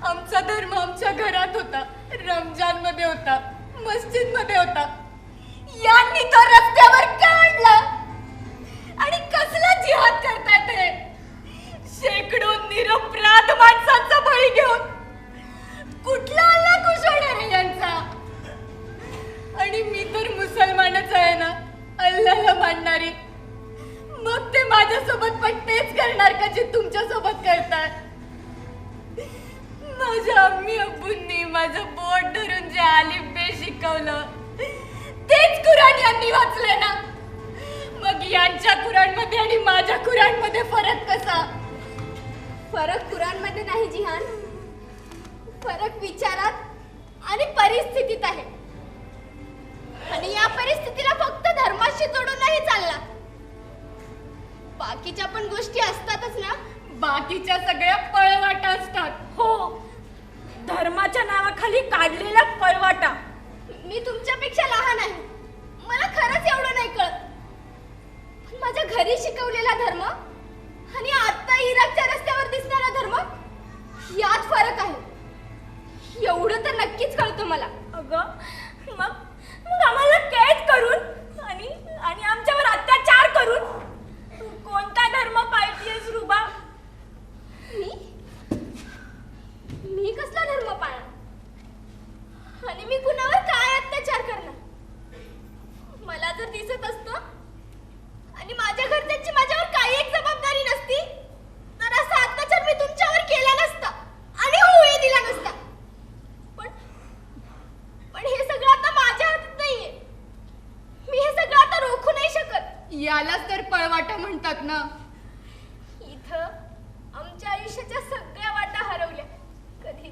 आमचा धर्म आमच्या घरात होता, रमजान मध्ये होता, मस्जिद मध्ये होता. यांनी तो रस्त्यावर काढला. आणि कसला जिहाद करतात हे? शेकडो निरपराध माणसांचा बळी घेऊन कुठला अल्लाह खुश होणार आहे यांचा? आणि मी तर मुसलमानच आहे ना, अल्लाहला मानणारी. मग ते माझ्यासोबत पण तेच करणार का जे तुमच्या सोबत करतात? माझ्या अम्मी अब्बूंनी माझं बोट धरून जे अलिफ बे शिकवलं तेच कुराण यांनी वाचले ना. मग यांच्या कुराण मध्ये आणि माझ्या कुराण मध्ये फरक कसा? फरक कुराणमध्ये नाही जिहान, फरक विचारात आणि परिस्थितीत आहे. आणि या परिस्थितीला फक्त धर्माशी जोडून नाही चालला. बाकीच्या पण गोष्टी असतातच ना. बाकीच्या सगळ्या पळवाटा असतात. हो, धर्माच्या नावाखाली काढलेला पळवाटा. मी तुमच्यापेक्षा लहान आहे, मला खरंच एवढं नाही कळत. पण माझ्या घरी शिकवलेला धर्म आणि आता इराकच्या रस्त्यावर दिसणारा धर्म यात फरक आहे, एवढं तर नक्कीच कळतं मला. अगं मग मग आम्हाला कैद करून आणि आमच्यावर अत्याचार करून कोणता धर्म पाळतीयस रुबा? मी कसला धर्म पाळणार आणि मी कुणावर काय अत्याचार करणार? मला जर दिसत असतं आणि माझ्या घरच्यांची माझ्यावर काही एक जबाबदारी नसती तर असा अत्याचार मी तुमच्यावर केला नसता आणि होऊ दिला नसता. पण हे सगळं आता माझ्या हातात नाहीये. मी हे सगळं आता रोखू नाही शकत. यालाच तर पळवाटा म्हणतात ना. इथं आमच्या आयुष्याच्या सगळ्या वाटा हरवल्या. कधी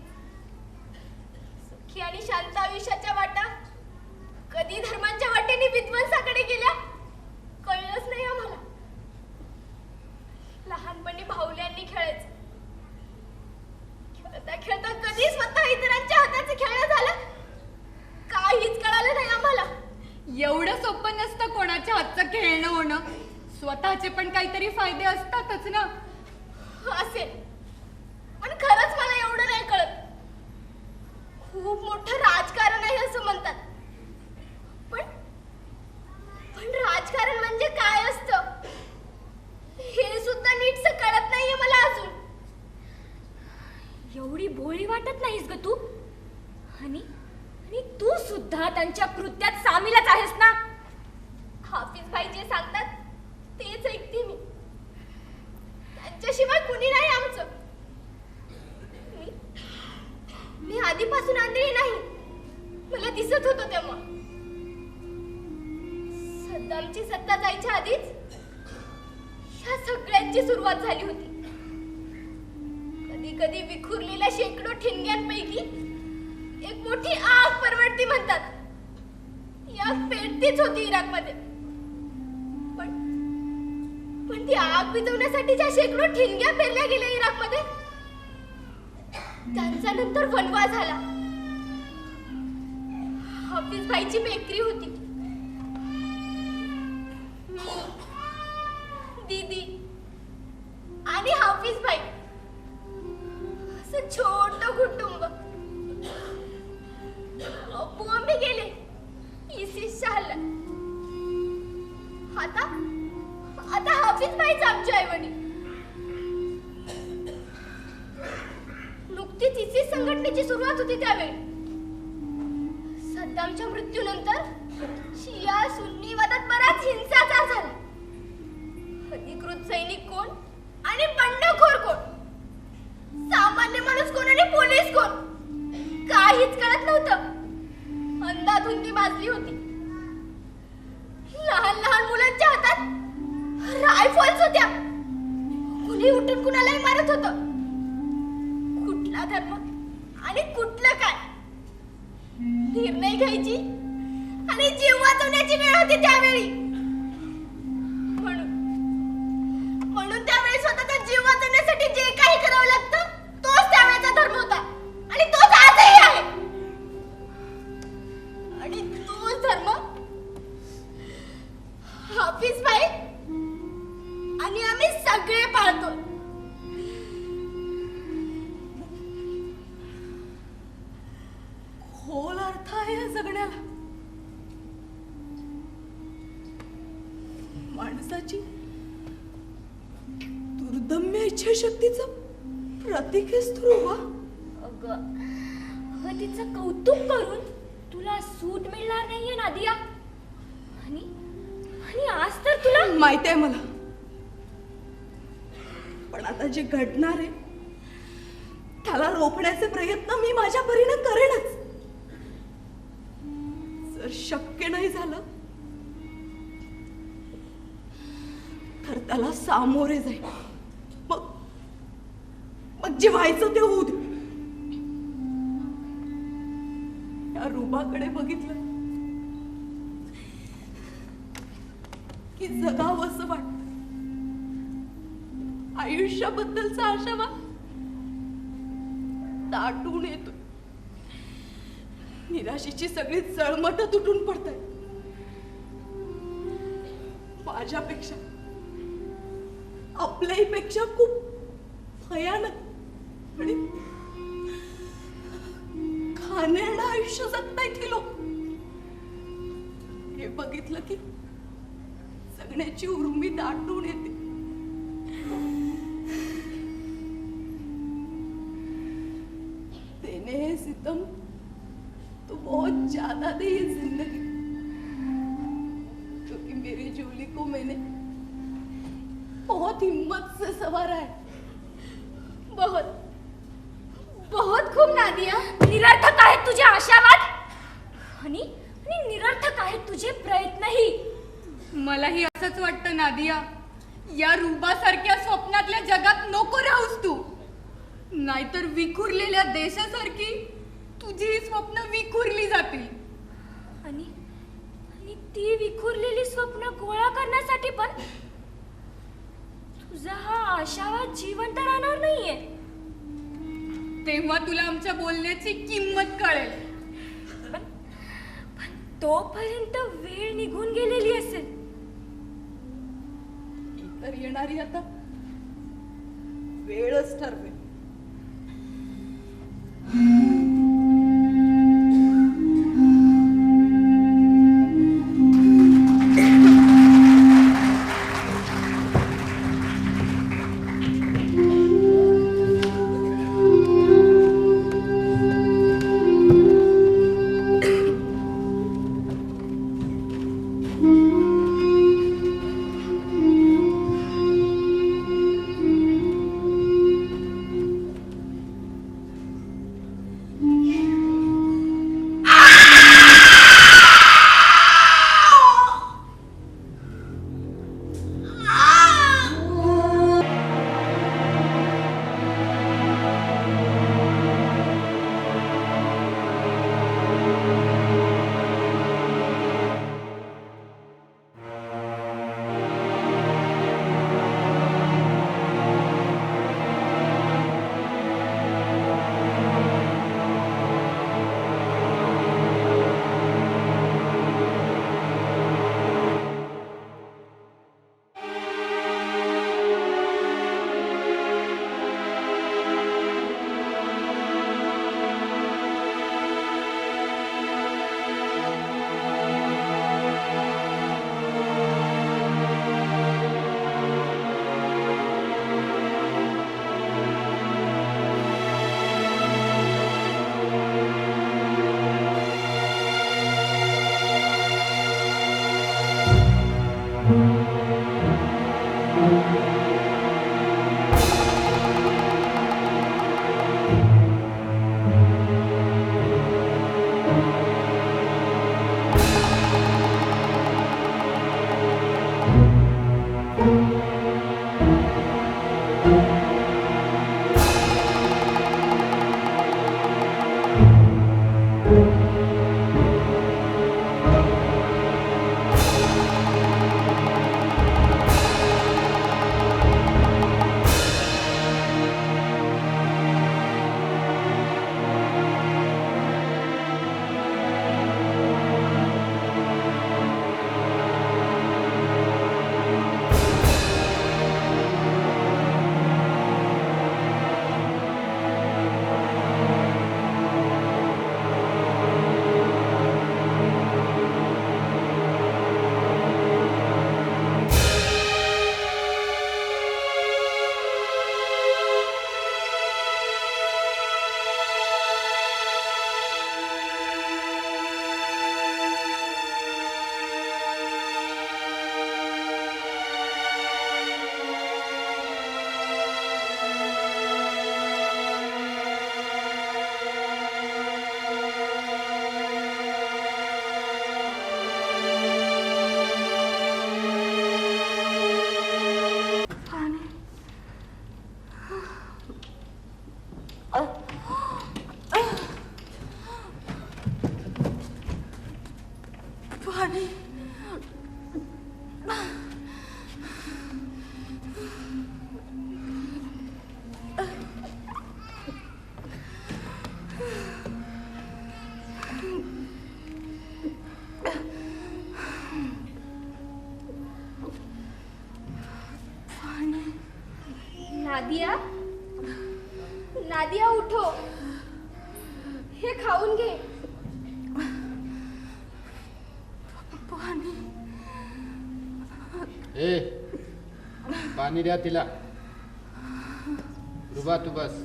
सुखी आणि शांत आयुष्याच्या वाटा, कधी धर्मांच्या वाटेने विध्वंसाकडे गेल्या, कळलंच नाही आम्हाला. लहानपणी भावल्यांनी खेळायचं, खेळता खेळता कधी स्वतः इतरांच्या हाताचं खेळणं झालं काहीच कळालं नाही आम्हाला. एवढं सोपं नसतं कोणाच्या हातचं खेळणं होणं. स्वतःचे पण काहीतरी फायदे असतातच ना. असेल, पण खरंच मला एवढं नाही कळत. खूप मोठं राजकारण आहे असं म्हणतात, पण राजकारण म्हणजे काय असतं हे सुद्धा नीटसं कळत नाहीये मला अजून. एवढी भोळी वाटत नाहीस ग तू. आणि तू सुद्धा त्यांच्या कृत्यात सामीलच आहेस ना. हाफिज भाई जे सांगतात तेच ऐकते मी. त्यांच्याशिवाय कुणी नाही आमचं. मी आधीपासून आंधळी नाही, मला दिसत होतं तेव्हा. सद्दामची सत्ता जायच्या आधीच ह्या सगळ्यांची सुरुवात झाली होती. कधी कधी विखुरलेल्या शेकडो ठिणग्यांपैकी एक मोठी आग परवडती म्हणतात. ही आग पेटतीच होती इराकमध्ये. पण ती आग विझवण्यासाठी ज्या शेकडो ठिणग्या पेरल्या गेल्या इराकमध्ये, त्यांचा नंतर वणवा झाला. हाफिज भाईची बेकरी होती. दीदी, हाफिज भाई, असं छोट कुटुंब. अप्पू मम्मी गेले इसिशाला. आता आता हाफिज भाईच आमच्या ऐवणी. नुकतीच इसिस संघटनेची सुरुवात होती त्यावेळी. सद्दामच्या मृत्यूनंतर शिया सुन्नी वादात बराच हिंसाचार झाला. अधिकृत सैनिक कोण आणि बंडखोर कोण, सामान्य माणूस कोण आणि पोलीस कोण, काहीच कळत नव्हतं. अंधाधुंदी माजली होती. लहान लहान मुलांच्या हातात रायफल्स होत्या. कुणी उठून कुणालाही मारत होतं. कुठला धर्म आणि कुठलं काय निर्णय घ्यायची आणि जीव वाचवण्याची वेळ होती त्यावेळी. म्हणून त्यावेळी स्वतःचा जीव वाचवण्यासाठी जे काही करावं लागतं तोच त्यावेळेचा धर्म होता आणि तोच आजही आहे. आणि तोच धर्म हाफिज भाई आणि आम्ही सगळे पाळतो. खोल अर्थ आहे या जगण्याला. माणसाची दुर्दम्य इच्छाशक्तीचं प्रतीक आहेस तू रुबा. अगं तिचं कौतुक करून तुला सूट मिळणार नाहीये नादिया. आणि आज तर तुला माहिती आहे मला, पण आता जे घडणार आहे त्याला रोखण्याचे प्रयत्न मी माझ्या परीने करेनच. जर शक्य नाही झालं तर त्याला सामोरे जाईल. मग जे व्हायचं ते होऊ दे. या रुबाकडे बघितलं की जगावं असं वाटतं. आयुष्याबद्दलचा आशावाद दाटून येतो. निराशेची सगळी चळमट तुटून पडत आहे. माझ्यापेक्षा आपल्याहीपेक्षा खूप भयानक आणि घाणेरडं आयुष्य जगतायत ही लोक. हे बघितलं की जगण्याची उर्मी दाटून येते. देने है सितम तो बहुत ज्यादा दे ये जिंदगी, क्योंकि मेरी जूली को मैंने बहुत हिम्मत से संवारा है. बहुत बहुत खूप नादिया. निरर्थक आहेत तुझे आशावाद आणि निरर्थक आहेत तुझे प्रयत्नही. मलाही असंच वाटतं नादिया. या रुबासारख्या स्वप्नातल्या जगात नको राहूस तू. नाहीतर विखुरलेल्या देशासारखी तुझी स्वप्न विखुरली जातील. आणि ती विखुरलेली स्वप्न गोळा करण्यासाठी पण तुझा हा आशावाद जिवंत राहणार नाहीये. तेव्हा तुला आमच्या बोलण्याची किंमत कळेल. पण तोपर्यंत वेळ निघून गेलेली असेल. तर येणारी आता वेळच ठरवेल. नादिया, नादिया उठो, हे खाऊन घे. ए पाणी द्या तिला. रुबा तू बस.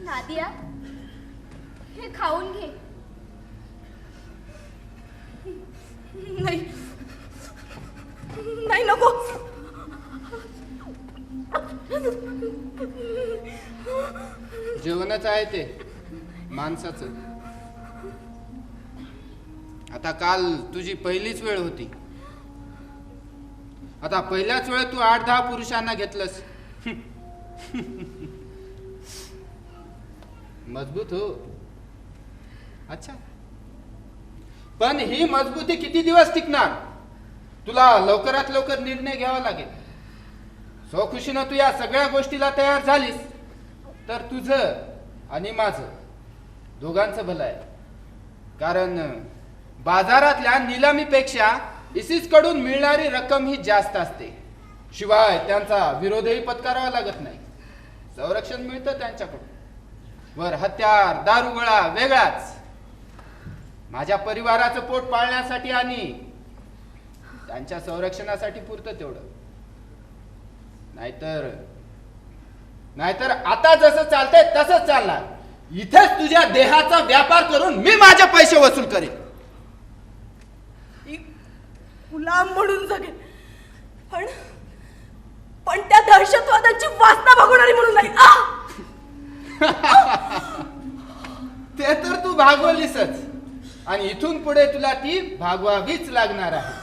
नादिया, हे खाऊन घे. नाही नाही नको. जेवणच आहे ते माणसाचं. आता काल तुझी पहिलीच वेळ होती. आता पहिल्याच वेळ तू 8-10 पुरुषांना घेतलंस. मजबूत हो. अच्छा, पण ही मजबूती किती दिवस टिकणार? तुला लवकरात लवकर निर्णय घ्यावा लागेल. स्वखुशीनं तू या सगळ्या गोष्टीला तयार झालीस तर तुझं आणि माझं दोघांचं भलं आहे. कारण बाजारातल्या निलामीपेक्षा इसिस कडून मिळणारी रक्कम ही जास्त असते. शिवाय त्यांचा विरोधही पत्करावा लागत नाही. संरक्षण मिळतं त्यांच्याकडून. वर हत्यार, दारुगोळा वेगळाच. माझ्या परिवाराचं पोट पाळण्यासाठी आणि त्यांच्या संरक्षणासाठी पुरतं तेवढं. नाहीतर आता जसं चालतंय तसंच चालणार. इथेच तुझ्या देहाचा व्यापार करून मी माझे पैसे वसूल करेन. गुलाम म्हणून जगेन, पण त्या दहशतवादाची वासना भागवणारी म्हणून नाही. ते तर तू भागवलीसच आणि इथून पुढे तुला ती भागवावीच लागणार आहे.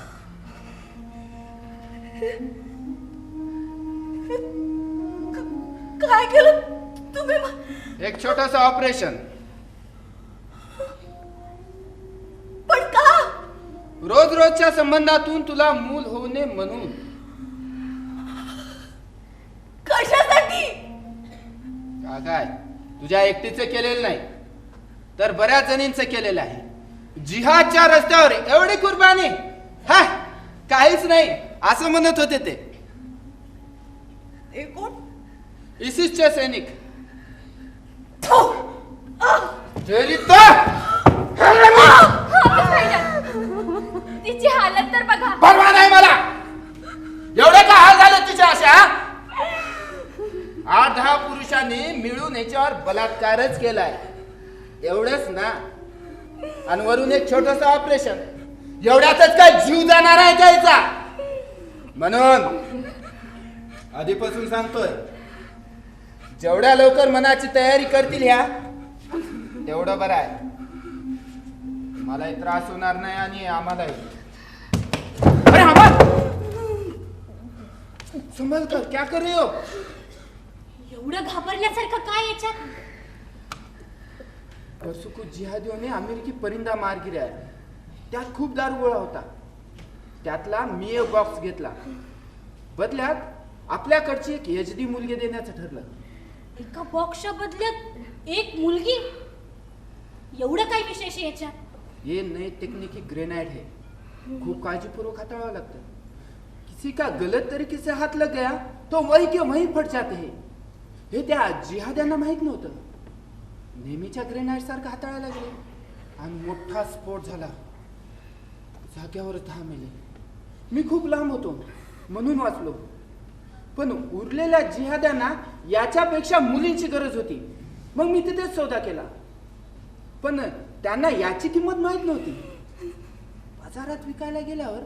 काय केलं तुम्ही? एक छोटस ऑपरेशन. पण का? रोज रोजच्या संबंधातून तुला मूल होऊ नये म्हणून. कशासाठी? काय तुझ्या एकटीचं केलेलं नाही तर बऱ्याच जणींचं केलेलं आहे. जिहादच्या रस्त्यावर एवढी कुर्बानी, हा काहीच नाही असं म्हणत होते ते. कोण? इसिसचे सैनिक. तिची हालत तर बघा. परवा नाही मला. एवढे का हाल झाले तिच्या अशा? 8-10 पुरुषांनी मिळून याच्यावर बलात्कारच केलाय. एवढंच ना. आणि वरून एक छोटस ऑपरेशन. एवढ्यातच काय जीव जाणार आहे का याचा? म्हणून आधीपासून सांगतोय, जेवढ्या लवकर मनाची तयारी करतील ह्या तेवढं बरं आहे. मलाही त्रास होणार नाही आणि आम्हालाही. अरे हा संभल कर, क्या कर रही हो? एवढं घाबरण्यासारखं काय याच्यात? परसों कुछ जिहादियों ने अमेरिकी परिंदा मार गिराया. त्यात खूप दारुगोळा होता. त्यातला मी एक बॉक्स घेतला. बदल्यात आपल्याकडची एक HD मुलगी देण्याचं ठरलं. एका बॉक्सच्या बदल्यात एक मुलगी? एवढं काय विशेष आहे याच्यात? ये नए तकनीकी ग्रेनाइड है. खूप काळजीपूर्वक हाताळावं लागतं. किसी का गलत तरीके से हाथ लग गया तो वही के वही फट जाते हैं. हे त्या जिहाद्यांना माहित नव्हतं. नेहमीच्या ग्रेनाइड सारखं हाताळायला लागले आणि मोठा स्फोट झाला. जाग्यावर 10 मेले. मी खूप लांब होतो म्हणून वाचलो. पण उरलेल्या जिहाद्यांना याच्यापेक्षा मुलींची गरज होती. मग मी तिथेच सौदा केला. पण त्यांना याची किंमत माहित नव्हती. बाजारात विकायला गेल्यावर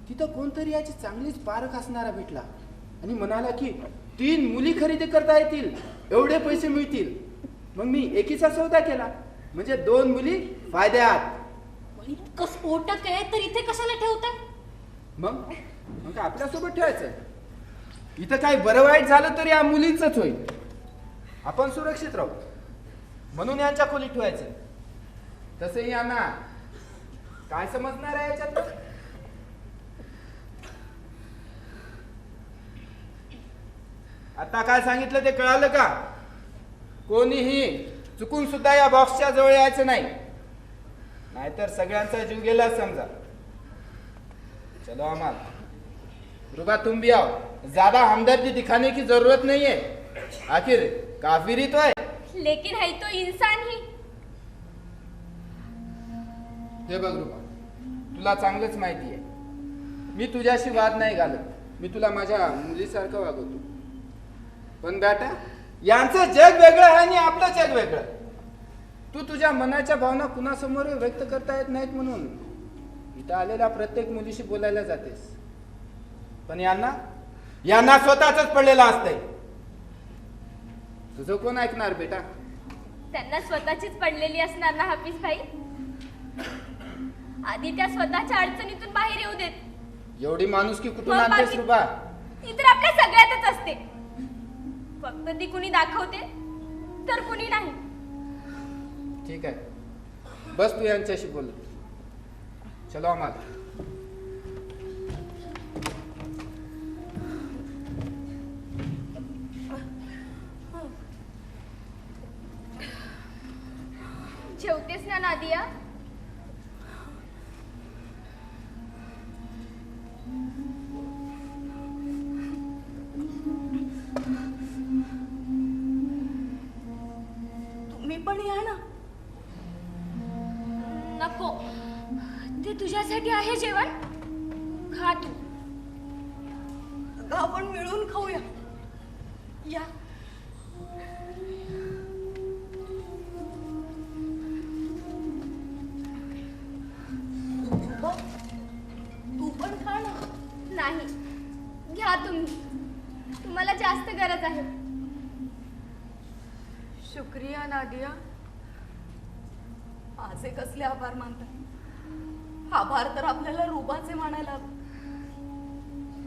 तिथं कोणतरी याची चांगलीच पारख असणारा भेटला आणि म्हणाला की 3 मुली खरेदी करता येतील एवढे पैसे मिळतील. मग मी एकीचा सौदा केला म्हणजे 2 मुली फायद्यात. पण इतकं स्फोटक आहे तर इथे कशाला ठेवताय? मग मग आपल्यासोबत ठेवायचं. इथं काही बरं वाईट झालं तर या मुलींचंच होईल. आपण सुरक्षित राहू म्हणून यांच्या खोलीत ठेवायचं. तसंही यांना काय समजणार आहे याच्यात? आता काय सांगितलं ते कळालं का? कोणीही चुकून सुद्धा या बॉक्सच्या जवळ यायचं नाही, नाहीतर सगळ्यांचा जीव गेला समजा. चलो अमाल, रुबा तुम भी आओ. ज्यादा हमदर्दी दिखाने की जरूरत नहीं है, आखिर काफिर ही तो है. लेकिन है तो इंसान ही. हे बघ रुबा, तुला चांगलंच माहिती आहे मी तुझ्याशी वाद नाही घालत. मी तुला माझ्या मुलीसारखं वागवतो. पण बेटा, यांचं जग वेगळं आहे आणि आपलं जग वेगळं. तू तुझ्या मनाच्या भावना कुणासमोर व्यक्त करता येत नाहीत म्हणून इथं आलेल्या प्रत्येक मुलीशी बोलायला जातेस. पण यांना स्वतःच पडलेलं असतंय. तुझं कोण ऐकणार बेटा? त्यांना स्वतःचीच पडलेली असणार ना हाफिज भाई. आधी त्या स्वतःच्या अडचणीतून बाहेर येऊ देत. एवढी माणुसकी कुठून मग आणतेस बाकी- रुबा? ही तर आपल्या सगळ्यातच असते. फक्त ती कुणी दाखवते तर कुणी नाही. ठीक आहे, बस तू यांच्याशी बोल. चलो आम्हाला. जेवतेस ना नादिया? तुम्ही पण या ना. नको, ते तुझ्यासाठी आहे जेवण. खा तू. अगं, आपण मिळून खाऊया. या. बघ, तू पण खा ना. नाही, घ्या तुम्ही. तुम्हाला जास्त गरज आहे. शुक्रिया नादिया. माझे कसले आभार मानतात? आभार तर आपल्याला रुबाचे मानायला हवे.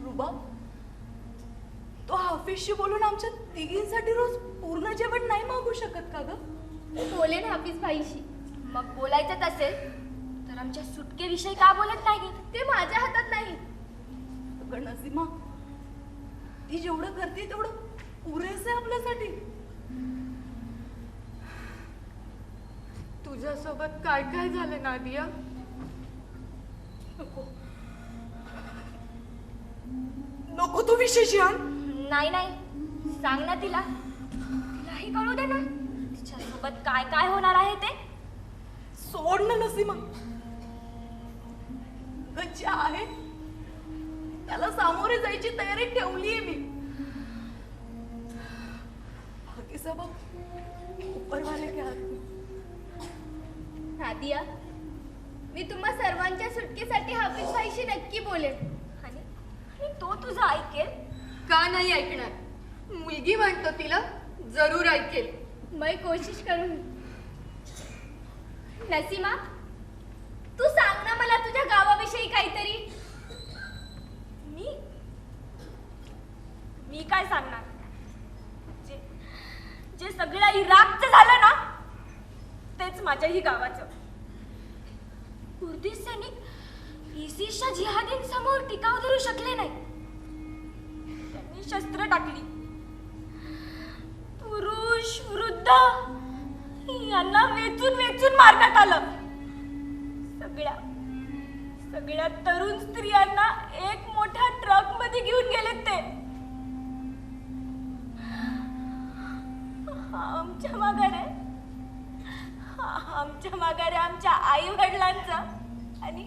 रुबा, तो हाफिजशी बोलून आमच्या तिघींसाठी रोज पूर्ण जेवण नाही मागू शकत का ग? बोलेन हाफिज भाईशी. मग बोलायचंच असेल तर आमच्या सुटकेविषयी का बोलत नाही? ते माझ्या हातात नाही. अगं नसीमा, ती जेवढं करते तेवढं पुरेसे आपल्यासाठी. तुझ्यासोबत काय काय झालं नादिया? नको नको, तू विशेष आण. नाही नाही, सांग ना तिला. तिलाही कळू दे ना तिच्यासोबत काय काय होणार आहे ते. सोड ना नसीमा. जे आहे त्याला सामोरे जायची तयारी ठेवलीये मी. बाकी सब ऊपर वाले के हात में. नादिया, मी तुम्हा सर्वांच्या सुटकेसाठी हाफिज भाईशी नक्की बोलेन. आणि तो तुझं ऐकेल. का नाही ऐकणार? मुलगी म्हणतो तिला, जरूर ऐकेल. मैं कोशिश करूंगी. नसीमा, तू सांग ना मला तुझ्या गावाविषयी काहीतरी. मी काय सांगणार? जे सगळं इराकचं झालं ना तेच माझ्याही गावाचं. कुर्दी सैनिक इसिसच्या जिहादींसमोर टिकाव धरू शकले नाही. त्यांनी शस्त्र टाकली. पुरुष, वृद्ध यांना वेचून वेचून मारण्यात आलं. सगळ्या तरुण स्त्रियांना एक मोठ्या ट्रक मध्ये घेऊन गेलेत ते. आमच्या माघारे आमच्या आई वडिलांचं आणि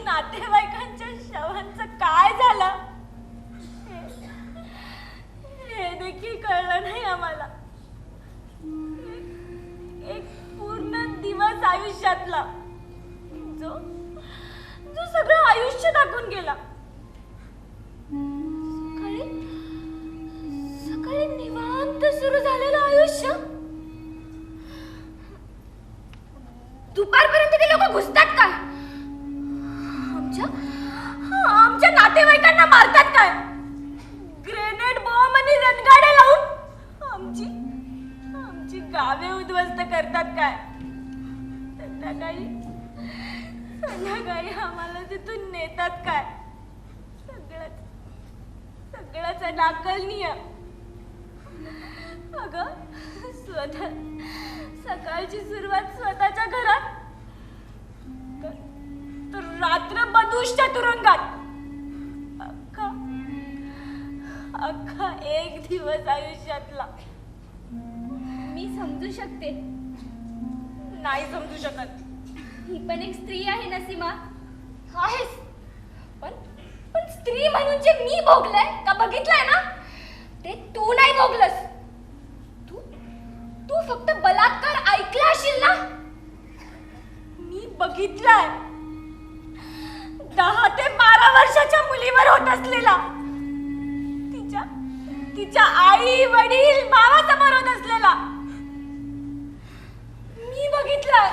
नातेवाईकांच्या शवांचं काय झालं हे देखील कळलं नाही आम्हाला. एक पूर्ण दिवस आयुष्यातला जो सगळं आयुष्य टाकून गेला. आपलं सुरू झालेलं आयुष्य दुपारपर्यंत ते लोक घुसतात काय? आमच्या नातेवाईकांना मारतात काय? ग्रेनेड बॉम्ब आणि रणगाड्या लावून आमची गावे उद्ध्वस्त करतात काय? संध्याकाळी आम्हाला तिथून नेतात काय? सगळंच अनाकलनीय. अगं सकाळची सुरुवात स्वतःच्या घरात तर रात्र बदुष्ट तुरुंगात. अख्खा एक दिवस आयुष्यातला. मी समजू शकते. नाही समजू शकत. ही पण एक स्त्री आहे ना सीमा. आहेस पण स्त्री म्हणून जे मी भोगलंय का बघितलंय ना ते तू नाही भोगलंस. तू फक्त बलात्कार ऐकला असशील ना. मी बघितलंय 10 ते 12 वर्षाच्या मुलीवर होत असलेला तिच्या आई वडील भावासमोर होत असलेला मी बघितलंय.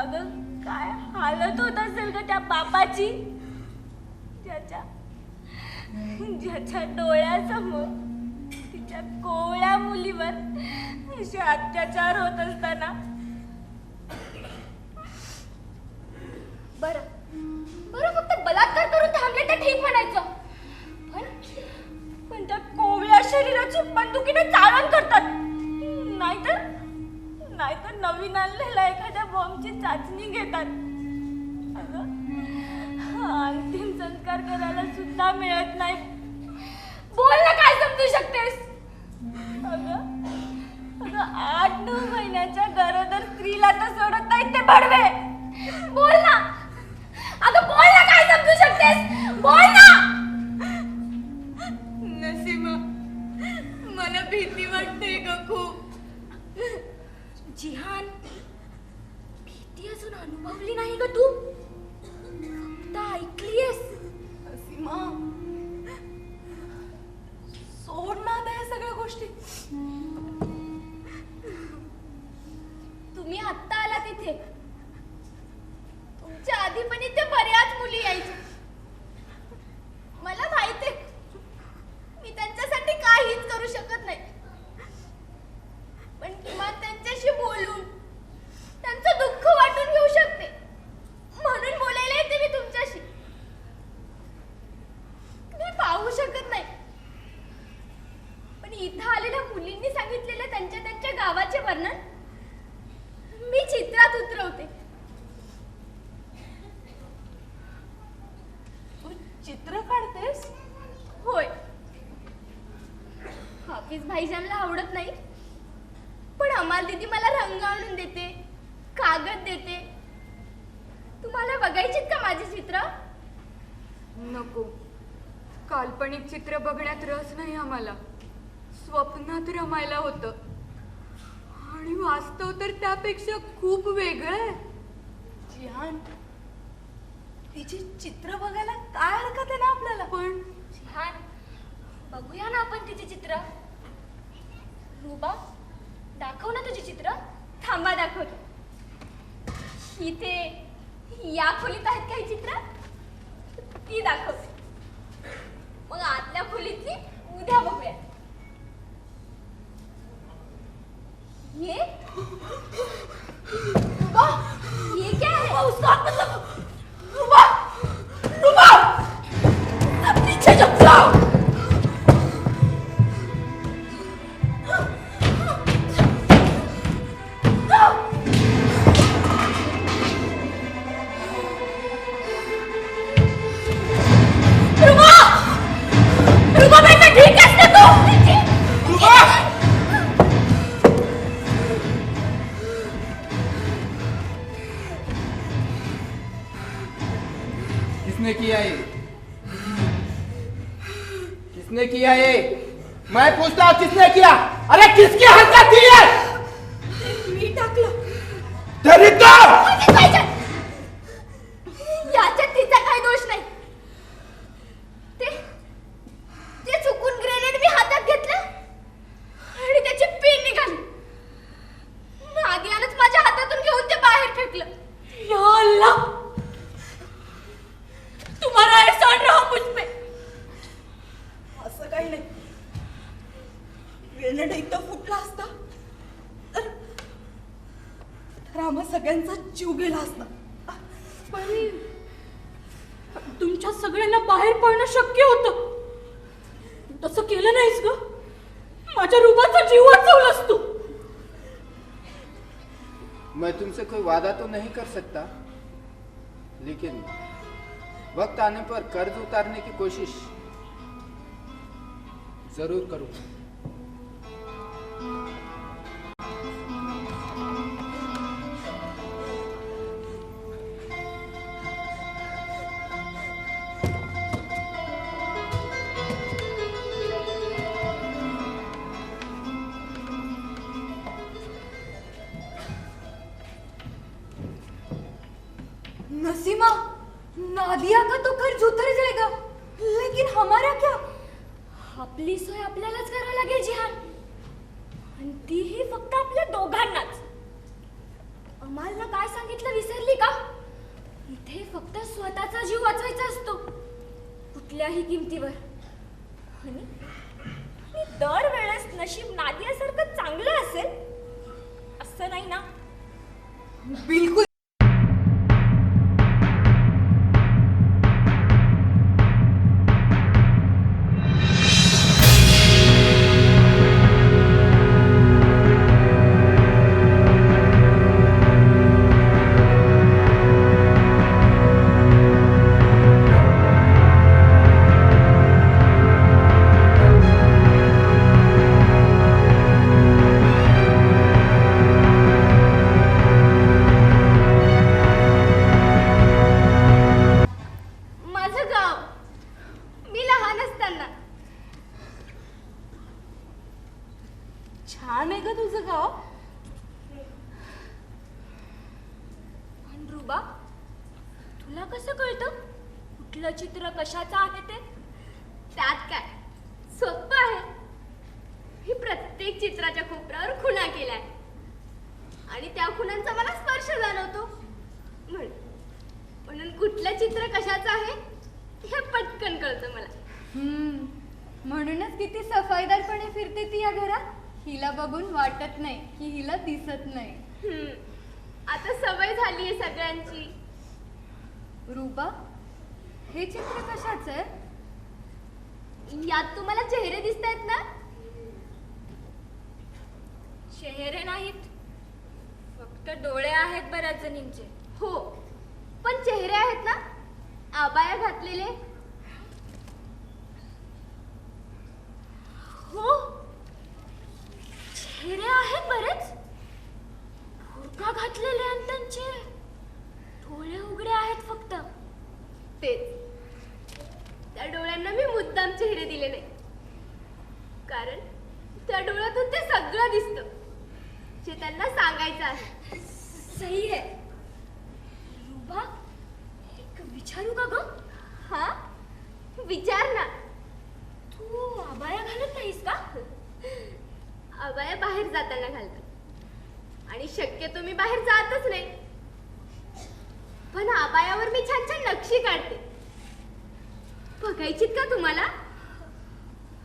अगं काय हालत होत असेल ग त्या बापाची ज्याच्या डोळ्यासमोर तिच्या कोवळ्या मुलीवर असे अत्याचार होत असताना. बरं फक्त बलात्कार करून थांबले तर ठीक म्हणायचं. पण त्या कोवळ्या शरीराची बंदुकीने चाळण करतात. नाहीतर नवीन आणलेला एखाद्या बॉम्बची चाचणी घेतात. अंतिम संस्कार करायला सुद्धा मिळत नाही. बोल ना काय समजू शकतेस. अगं 8-9 महिन्याच्या गरोदर स्त्रीला तर सोडत नाहीत ते भडवे. बोल ना अगं बोल ना काय समजू शकतेस. बोल ना. नसीमा मला भीती वाटते ग खूप. जिहान भीती अजून अनुभवली नाही ग तू. फक्त ऐकलीयस. सीमा सोड ना त्या सगळ्या गोष्टी. तुम्ही आत्ता आला तिथे. तुमच्या आधी पण इथे बऱ्याच मुली यायच्या. मला माहितीये मी त्यांच्यासाठी काहीच करू शकत नाही. पण किमान त्यांच्याशी बोलून त्यांचं दुःख वाटून घेऊ शकते. म्हणून बोलायला येते मी तुमच्याशी. मी पाहू शकत नाही. पण इथं आलेल्या मुलींनी सांगितलेलं त्यांच्या गावाचे वर्णन मी चित्रात उतरवते. तू चित्र काढतेस? होय. हाफिज भाईजानला आवडत नाही पण अमाल दीदी मला रंग आणून देते, कागद देते. तुम्हाला बघायचीत का माझी चित्र? नको. काल्पनिक चित्र बघण्यात रस नाही आम्हाला. स्वप्नात रमायला होतं आणि वास्तव तर त्यापेक्षा खूप वेगळं आहे. जिहान तिची चित्र बघायला काय हरकत आहे ना आपल्याला. पण छान बघूया ना आपण तिचे चित्र. रूबा दाखव ना तुझी चित्र. थांबा दाखवतो. इथे या खोलीत आहेत काही चित्र ती दाखवते. मग आतल्या खोलीतली उद्या बघूया. ये रूबा ये क्या है? उसका हाथ मत लगाओ. रूबा सब पीछे जब जाओ. रूबा बेटा ठीक आहेस ना तू? किसने किया ये? किसने किया ये? मैं पूछता हूँ किसने किया? अरे किसकी हरकत थी ये? मी टाकलं. तेरी तो! याच्यात तिचा काही दोष नाही. काही नाही. ग्रेनेड इथं फुटला असता तर आम्हा सगळ्यांचा जीव गेला असता. पण तुमच्या सगळ्यांना बाहेर पडणं शक्य होतं. तसं केलं नाहीस ग. माझ्या रूपाचा जीव वाचवलास तू. मैं तुमसे कोई वादा तो नहीं कर सकता, लेकिन वक्त आने पर कर्ज उतारने की कोशिश जरूर करूंगा. नसीमा, नादिया का तो कर्ज उतर जाएगा, लेकिन हमारा क्या? आपली सोय आपल्यालाच करावं लागेल जिहान. आणि तीही फक्त आपल्या दोघांनाच. अमालला काय सांगितलं विसरली का? इथे फक्त स्वतःचा जीव वाचवायचा असतो, कुठल्याही किमतीवर. आणि दरवेळेस नशीब नादियासारखं चांगलं असेल असं नाही ना. बिल्कुल. माझं गाव मी लहान असताना. छान आहे का तुझं गाव? पण रुबा, तुला कसं कळतं कुठलं चित्र कशाचं आहे ते? त्यात काय सोपं आहे. मी प्रत्येक चित्राच्या कोपऱ्यावर खुणा केलाय आणि त्या खुणांचा मला स्पर्श जाणवतो. म्हणून कुठलं चित्र कशाचं आहे हे पटकन कळतं मला. म्हणूनच किती सफाईदारपणे फिरते ती या घरात. हिला बघून वाटत नाही की हिला दिसत नाही. आता सवय झालीये सगळ्यांची. रूपा, हे चित्र कशाचं आहे? यात तुम्हाला चेहरे दिसतायत ना? चेहरे नाहीत, फक्त डोळे आहेत बऱ्याच जणींचे. हो, पण चेहरे आहेत ना, आबाया घातलेले. हो, चेहरे आहेत बरेच. बुरखा घातलेले आणि त्यांचे डोळे उघडे आहेत फक्त. तेच, त्या डोळ्यांना मी मुद्दाम चेहरे दिले नाही, कारण त्या डोळ्यातून ते सगळं दिसतं जे त्यांना सांगायचं आहे. सही आहे. रुबा, एक विचारू का ग? हा, विचार ना. तू अबाया घालत नाहीस का? अबाया बाहेर जाताना घालते आणि शक्यतो मी बाहेर जातच नाही. पण अबायावर मी छान छान नक्षी काढते. बघायचीत का तुम्हाला?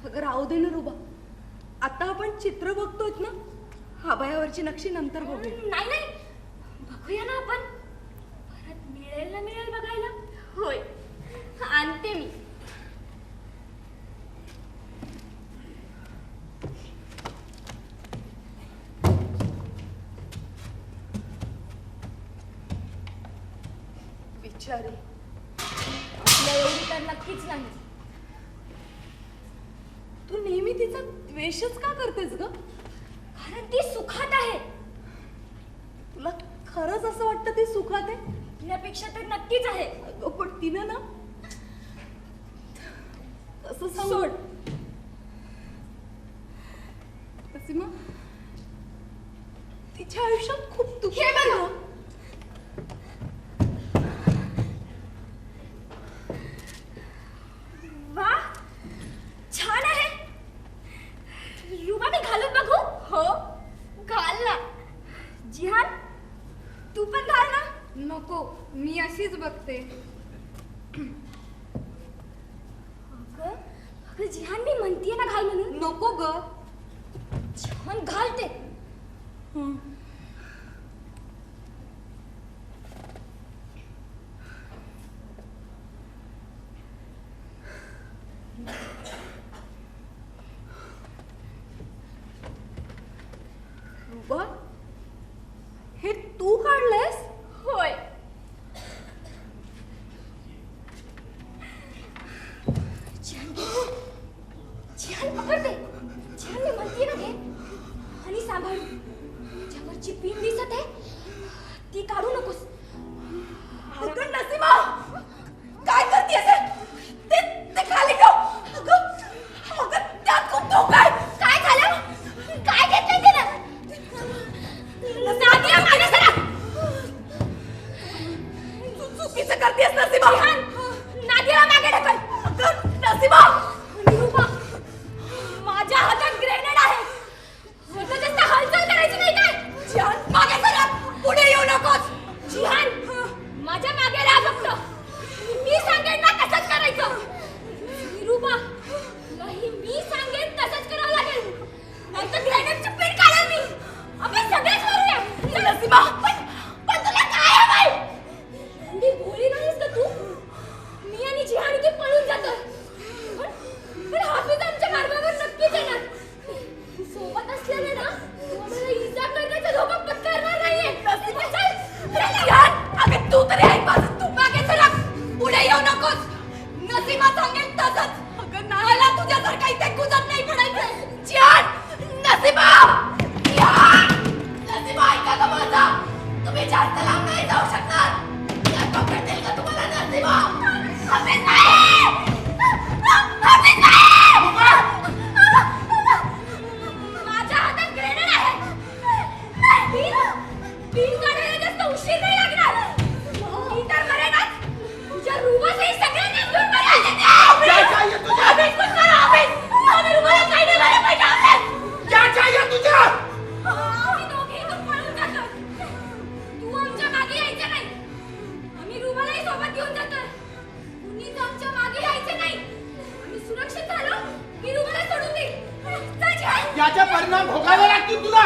अगं राहू दे ना रुबा, आता आपण चित्र बघतोय ना, आबायावरची नक्षी नंतर बघूया. नाही नाही, बघूया ना आपण. परत मिळेल ना मिळेल बघायला. होय, आणते मी. बिचारी, आपल्या एवढी तर नक्कीच नाही. तू नेहमी तिचा द्वेषच का करतेस ग? कारण ती सुखात आहे. तुला खरंच असं वाटतं ती सुखात आहे? यापेक्षा तर नक्कीच आहे. अगं पण तिनं ना असं सांग. सोड. नसीमा, तिच्या आयुष्यात खूप दुःख हे आहे बघा. गं. वा, छान आहे. रुबा, मी घालून बघू? हो, घाल ना. जिहान, तू पण घाल ना. नको, मी अशीच बघते. अगं, अगं जिहान मी म्हणतीये ना घाल म्हणून. नको ग. छान घालते. रुबा, हे तू काढलंयस? होय. जिहान पकडते. जिहान मी म्हणतीये ना घे आणि सांभाळ. तुझ्यावरची पिन दिसत आहे ती काढू नकोस. अगं नसीमा, काय करतेस? ते खाली ठेव. अगं त्यात खूप धोका आहे. काय झालं? काय घेतलं तिनं? नादिया मागे सरा. तू चुकीचं करतेस नसीमा. जिहान, नादियाला मागे ढकल. अगं नसीमा, निरुपा, माझ्या हातात ग्रेनेड आहे. आता जास्त हालचाल करायची नाही काय? जिहान मागे सरक. पुढे येऊ नकोस. जिहान, माझ्या मागे राहा फक्त. मी सांगेन ना तसंच करायचं. निरुपा, नाही मी सांगेन तसंच करावं लागेल. नाहीतर ग्रेनेडची पीठ काढेन मी. आपण सगळेच मरूया. नसीमा, पण तुला काय हवंय? एवढी भोळी नाहीस का तू? मी आणि जिहान इथे पळून जातोय. पण हाफिज आमच्या मार्गावर नक्कीच येणार. सोबत असल्याने ना तू आम्हाला इजा करण्याचा धोका पत्करणार नाहीये. चल, जिहान, अगं तू तरी ऐक माझं. तू मागे सरक. पुढे येऊ नकोस. नसीमा सांगेल तसंच. अगं नाला तुझ्यासारखा इथे कुजत नाही पडायचं. जिहान, नसीमा, जिहान, नसीमा ऐका का माझा. तुम्ही जास्त लांब नाही जाऊ शकणार. या पकडतील का तुम्हाला नसीमा? हाफिज नाही. हाफिज नाही. माझ्या हातात ग्रेनेड आहे. पिन काढायला जास्त उशीर नाही लागणार. मी तर मरेनच. तुझ्या रुबासही सगळ्यांना घेऊन मरेन. क्या चाहिए तुझे? हाफिज, कुछ करा हाफिज. आम्ही रुबाला काही नाही झालं पाहिजे हाफिज. क्या चाहिए तुझे? आम्ही दोघे इथून पळून जातो. तू आमच्या मागे यायचं नाही. आम्ही रुबालाही सोबत घेऊन जातोय. कुणीच आमच्या मागे यायचं नाही. आम्ही सुरक्षित झालो की रुबाला सोडून देईल. चल जिहान. याचे परिणाम भोगावे लागतील तुला.